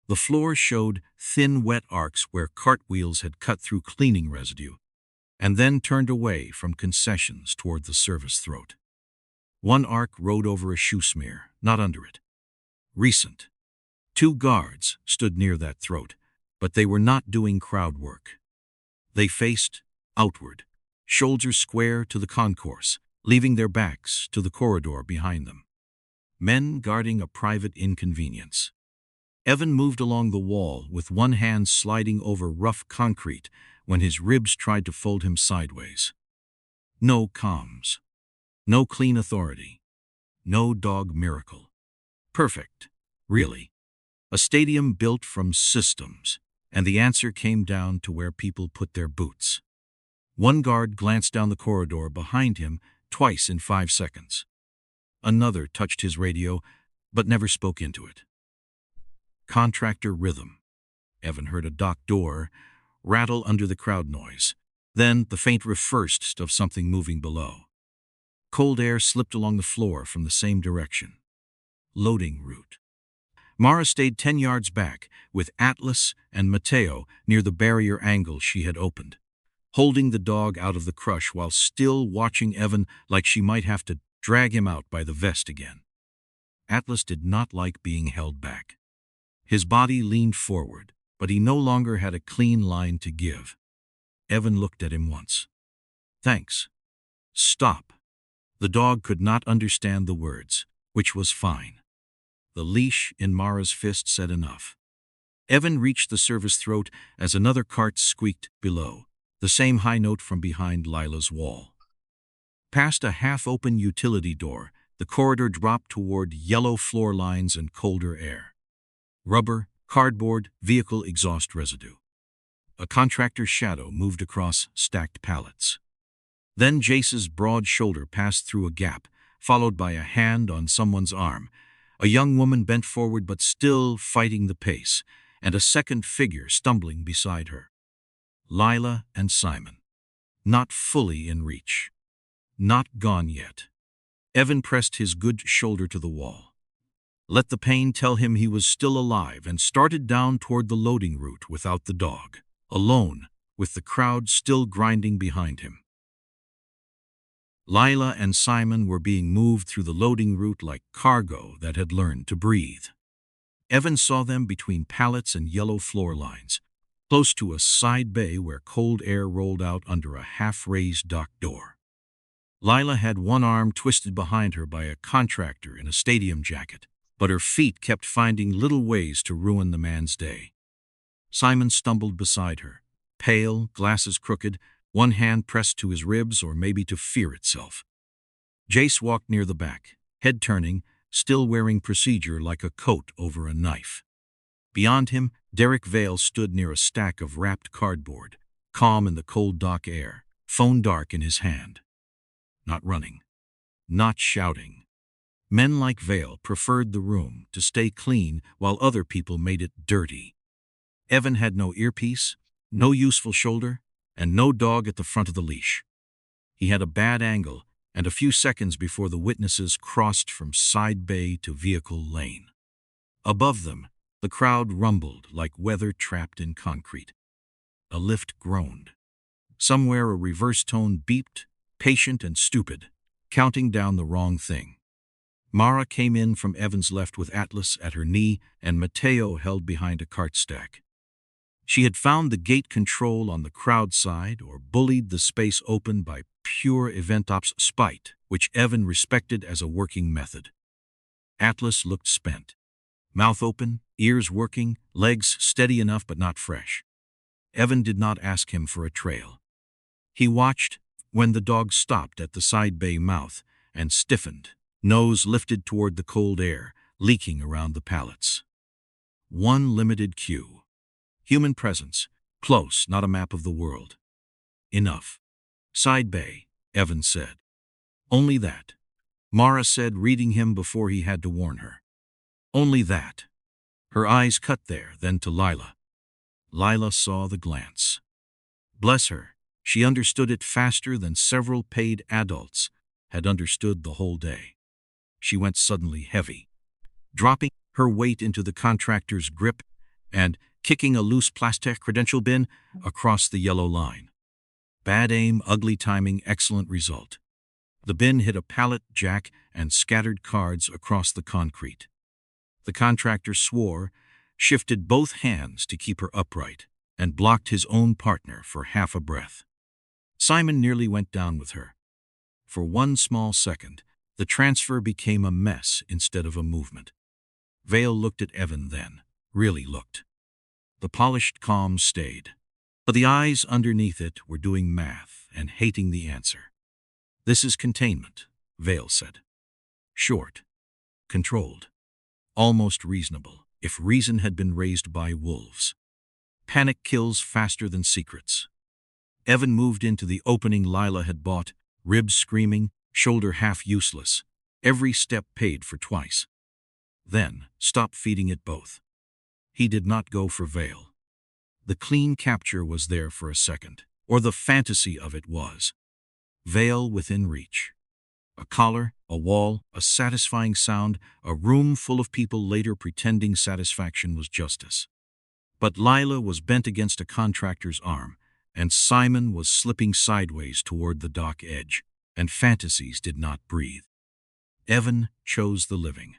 The floor showed thin, wet arcs where cart wheels had cut through cleaning residue, and then turned away from concessions toward the service throat. One arc rode over a shoe smear, not under it. Recent. 2 guards stood near that throat, but they were not doing crowd work. They faced outward, shoulders square to the concourse, leaving their backs to the corridor behind them. Men guarding a private inconvenience. Evan moved along the wall with one hand sliding over rough concrete when his ribs tried to fold him sideways. No comms. No clean authority. No dog miracle. Perfect. Really. A stadium built from systems, and the answer came down to where people put their boots. One guard glanced down the corridor behind him twice in 5 seconds. Another touched his radio, but never spoke into it. Contractor rhythm. Evan heard a dock door rattle under the crowd noise, then the faint riff first of something moving below. Cold air slipped along the floor from the same direction. Loading route. Mara stayed 10 yards back, with Atlas and Mateo near the barrier angle she had opened, holding the dog out of the crush while still watching Evan like she might have to drag him out by the vest again. Atlas did not like being held back. His body leaned forward, but he no longer had a clean line to give. Evan looked at him once. Thanks. Stop. The dog could not understand the words, which was fine. The leash in Mara's fist said enough. Evan reached the service throat as another cart squeaked below, the same high note from behind Lila's wall. Past a half-open utility door, the corridor dropped toward yellow floor lines and colder air. Rubber, cardboard, vehicle exhaust residue. A contractor's shadow moved across stacked pallets. Then Jace's broad shoulder passed through a gap, followed by a hand on someone's arm. A young woman bent forward but still fighting the pace, and a second figure stumbling beside her. Lila and Simon. Not fully in reach. Not gone yet. Evan pressed his good shoulder to the wall. Let the pain tell him he was still alive and started down toward the loading route without the dog, alone, with the crowd still grinding behind him. Lila and Simon were being moved through the loading route like cargo that had learned to breathe. Evan saw them between pallets and yellow floor lines, close to a side bay where cold air rolled out under a half-raised dock door. Lila had one arm twisted behind her by a contractor in a stadium jacket, but her feet kept finding little ways to ruin the man's day. Simon stumbled beside her, pale, glasses crooked, one hand pressed to his ribs or maybe to fear itself. Jace walked near the back, head turning, still wearing procedure like a coat over a knife. Beyond him, Derek Vale stood near a stack of wrapped cardboard, calm in the cold dock air, phone dark in his hand. Not running. Not shouting. Men like Vale preferred the room to stay clean while other people made it dirty. Evan had no earpiece, no useful shoulder, and no dog at the front of the leash. He had a bad angle and a few seconds before the witnesses crossed from side bay to vehicle lane. Above them, the crowd rumbled like weather trapped in concrete. A lift groaned. Somewhere a reverse tone beeped, patient and stupid, counting down the wrong thing. Mara came in from Evan's left with Atlas at her knee and Mateo held behind a cart stack. She had found the gate control on the crowd side or bullied the space open by pure event ops spite, which Evan respected as a working method. Atlas looked spent. Mouth open, ears working, legs steady enough but not fresh. Evan did not ask him for a trail. He watched when the dog stopped at the side bay mouth and stiffened, nose lifted toward the cold air, leaking around the pallets. One limited cue. Human presence, close, not a map of the world. Enough. Side bay, Evan said. Only that. Mara said, reading him before he had to warn her. Only that. Her eyes cut there, then to Lila. Lila saw the glance. Bless her, she understood it faster than several paid adults had understood the whole day. She went suddenly heavy, dropping her weight into the contractor's grip and kicking a loose plastic credential bin across the yellow line. Bad aim, ugly timing, excellent result. The bin hit a pallet jack and scattered cards across the concrete. The contractor swore, shifted both hands to keep her upright, and blocked his own partner for half a breath. Simon nearly went down with her. For one small second, the transfer became a mess instead of a movement. Vale looked at Evan then, really looked. The polished calm stayed, but the eyes underneath it were doing math and hating the answer. This is containment, Vale said. Short. Controlled. Almost reasonable, if reason had been raised by wolves. Panic kills faster than secrets. Evan moved into the opening Lila had bought, ribs screaming, shoulder half useless, every step paid for twice. Then, stop feeding it both. He did not go for Vale. The clean capture was there for a second, or the fantasy of it was. Vale within reach. A collar, a wall, a satisfying sound, a room full of people later pretending satisfaction was justice. But Lila was bent against a contractor's arm, and Simon was slipping sideways toward the dock edge, and fantasies did not breathe. Evan chose the living.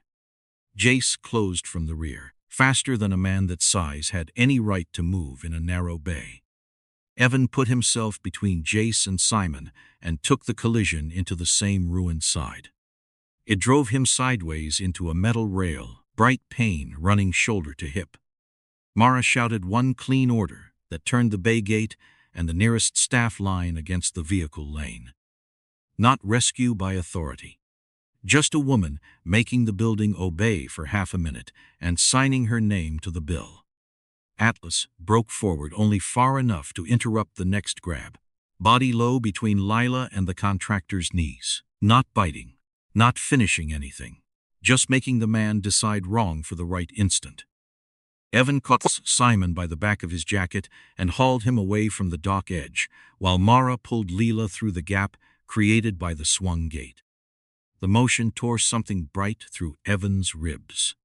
Jace closed from the rear, faster than a man that size had any right to move in a narrow bay. Evan put himself between Jace and Simon and took the collision into the same ruined side. It drove him sideways into a metal rail, bright pain running shoulder to hip. Mara shouted one clean order that turned the bay gate and the nearest staff line against the vehicle lane. Not rescue by authority. Just a woman making the building obey for half a minute and signing her name to the bill. Atlas broke forward only far enough to interrupt the next grab, body low between Lila and the contractor's knees, not biting, not finishing anything, just making the man decide wrong for the right instant. Evan caught Simon by the back of his jacket and hauled him away from the dock edge, while Mara pulled Lila through the gap created by the swung gate. The motion tore something bright through Evan's ribs.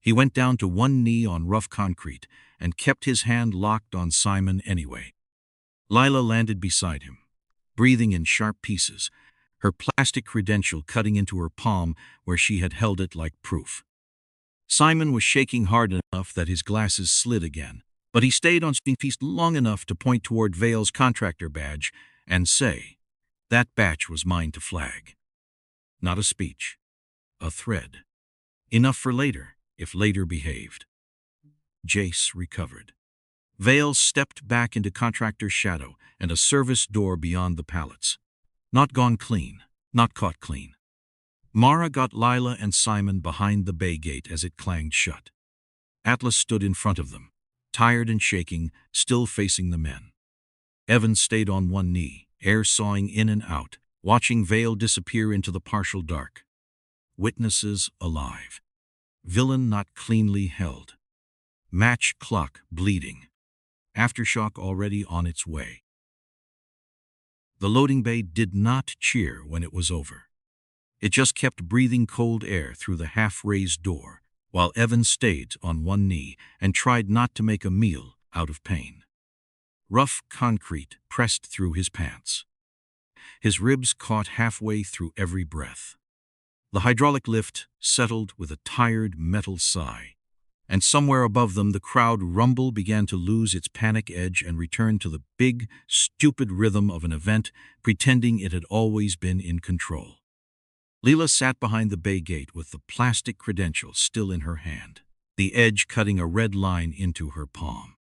He went down to one knee on rough concrete and kept his hand locked on Simon anyway. Lila landed beside him, breathing in sharp pieces, her plastic credential cutting into her palm where she had held it like proof. Simon was shaking hard enough that his glasses slid again, but he stayed on his feet long enough to point toward Vale's contractor badge and say, "That batch was mine to flag." Not a speech. A thread. Enough for later, if later behaved. Jace recovered. Vale stepped back into Contractor's shadow and a service door beyond the pallets. Not gone clean, not caught clean. Mara got Lila and Simon behind the bay gate as it clanged shut. Atlas stood in front of them, tired and shaking, still facing the men. Evan stayed on one knee, air sawing in and out, watching Vale disappear into the partial dark. Witnesses alive. Villain not cleanly held. Match clock bleeding. Aftershock already on its way. The loading bay did not cheer when it was over. It just kept breathing cold air through the half-raised door, while Evan stayed on one knee and tried not to make a meal out of pain. Rough concrete pressed through his pants. His ribs caught halfway through every breath. The hydraulic lift settled with a tired metal sigh, and somewhere above them the crowd rumble began to lose its panic edge and return to the big, stupid rhythm of an event, pretending it had always been in control. Lila sat behind the bay gate with the plastic credential still in her hand, the edge cutting a red line into her palm.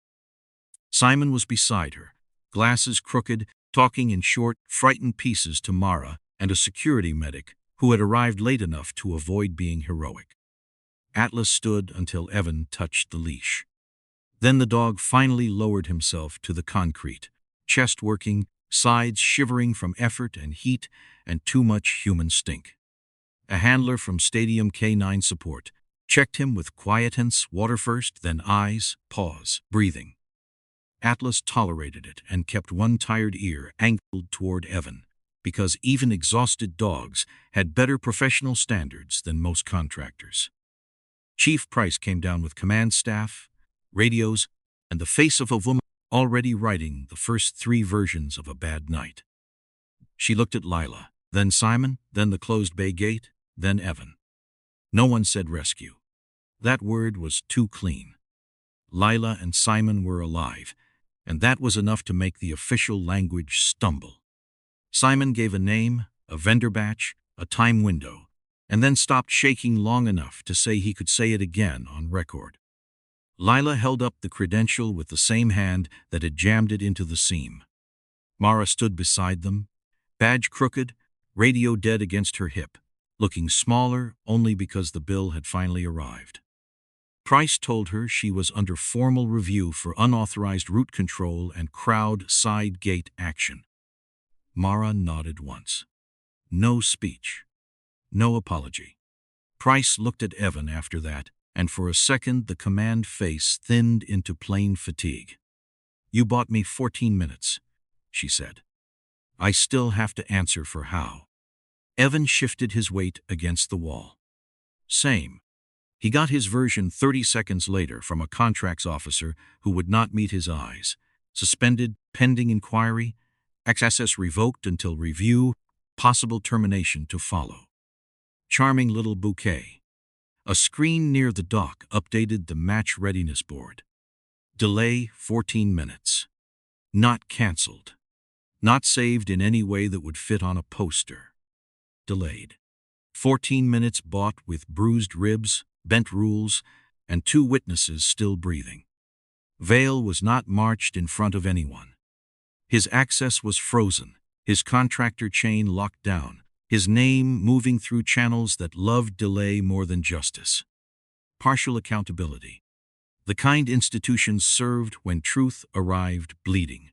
Simon was beside her, glasses crooked, talking in short, frightened pieces to Mara and a security medic who had arrived late enough to avoid being heroic. Atlas stood until Evan touched the leash. Then the dog finally lowered himself to the concrete, chest working, sides shivering from effort and heat and too much human stink. A handler from Stadium K-9 support checked him with quietance, water first, then eyes, pause, breathing. Atlas tolerated it and kept one tired ear angled toward Evan, because even exhausted dogs had better professional standards than most contractors. Chief Price came down with command staff, radios, and the face of a woman already writing the first 3 versions of a bad night. She looked at Lila, then Simon, then the closed bay gate, then Evan. No one said rescue. That word was too clean. Lila and Simon were alive, and that was enough to make the official language stumble. Simon gave a name, a vendor batch, a time window, and then stopped shaking long enough to say he could say it again on record. Lila held up the credential with the same hand that had jammed it into the seam. Mara stood beside them, badge crooked, radio dead against her hip, looking smaller only because the bill had finally arrived. Price told her she was under formal review for unauthorized route control and crowd side gate action. Mara nodded once. No speech. No apology. Price looked at Evan after that, and for a second the command face thinned into plain fatigue. "You bought me 14 minutes, she said. "I still have to answer for how." Evan shifted his weight against the wall. Same. He got his version 30 seconds later from a contracts officer who would not meet his eyes. Suspended, pending inquiry, access revoked until review, possible termination to follow. Charming little bouquet. A screen near the dock updated the match readiness board. Delay 14 minutes. Not canceled. Not saved in any way that would fit on a poster. Delayed. 14 minutes bought with bruised ribs, bent rules, and 2 witnesses still breathing. Vale was not marched in front of anyone. His access was frozen, his contractor chain locked down, his name moving through channels that loved delay more than justice. Partial accountability. The kind institutions served when truth arrived bleeding.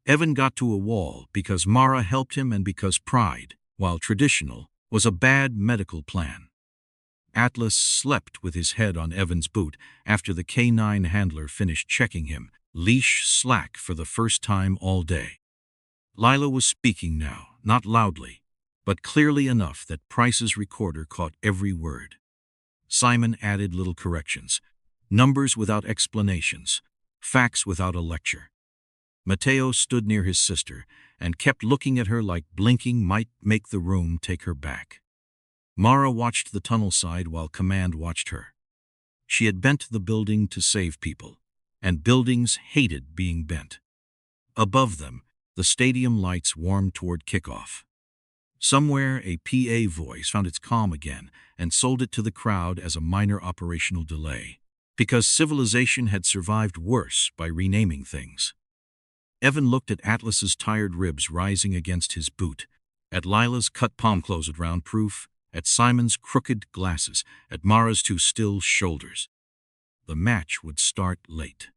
Evan got to a wall because Mara helped him and because pride, while traditional, was a bad medical plan. Atlas slept with his head on Evan's boot after the K-9 handler finished checking him, leash slack for the first time all day. Lila was speaking now, not loudly, but clearly enough that Price's recorder caught every word. Simon added little corrections, numbers without explanations, facts without a lecture. Mateo stood near his sister and kept looking at her like blinking might make the room take her back. Mara watched the tunnel side while command watched her. She had bent the building to save people, and buildings hated being bent. Above them, the stadium lights warmed toward kickoff. Somewhere, a PA voice found its calm again and sold it to the crowd as a minor operational delay, because civilization had survived worse by renaming things. Evan looked at Atlas's tired ribs rising against his boot, at Lila's cut palm closed round proof, at Simon's crooked glasses, at Mara's 2 still shoulders. The match would start late.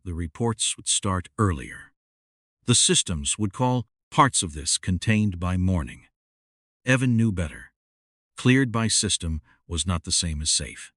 The reports would start earlier. The systems would call parts of this contained by morning. Evan knew better. Cleared by system was not the same as safe.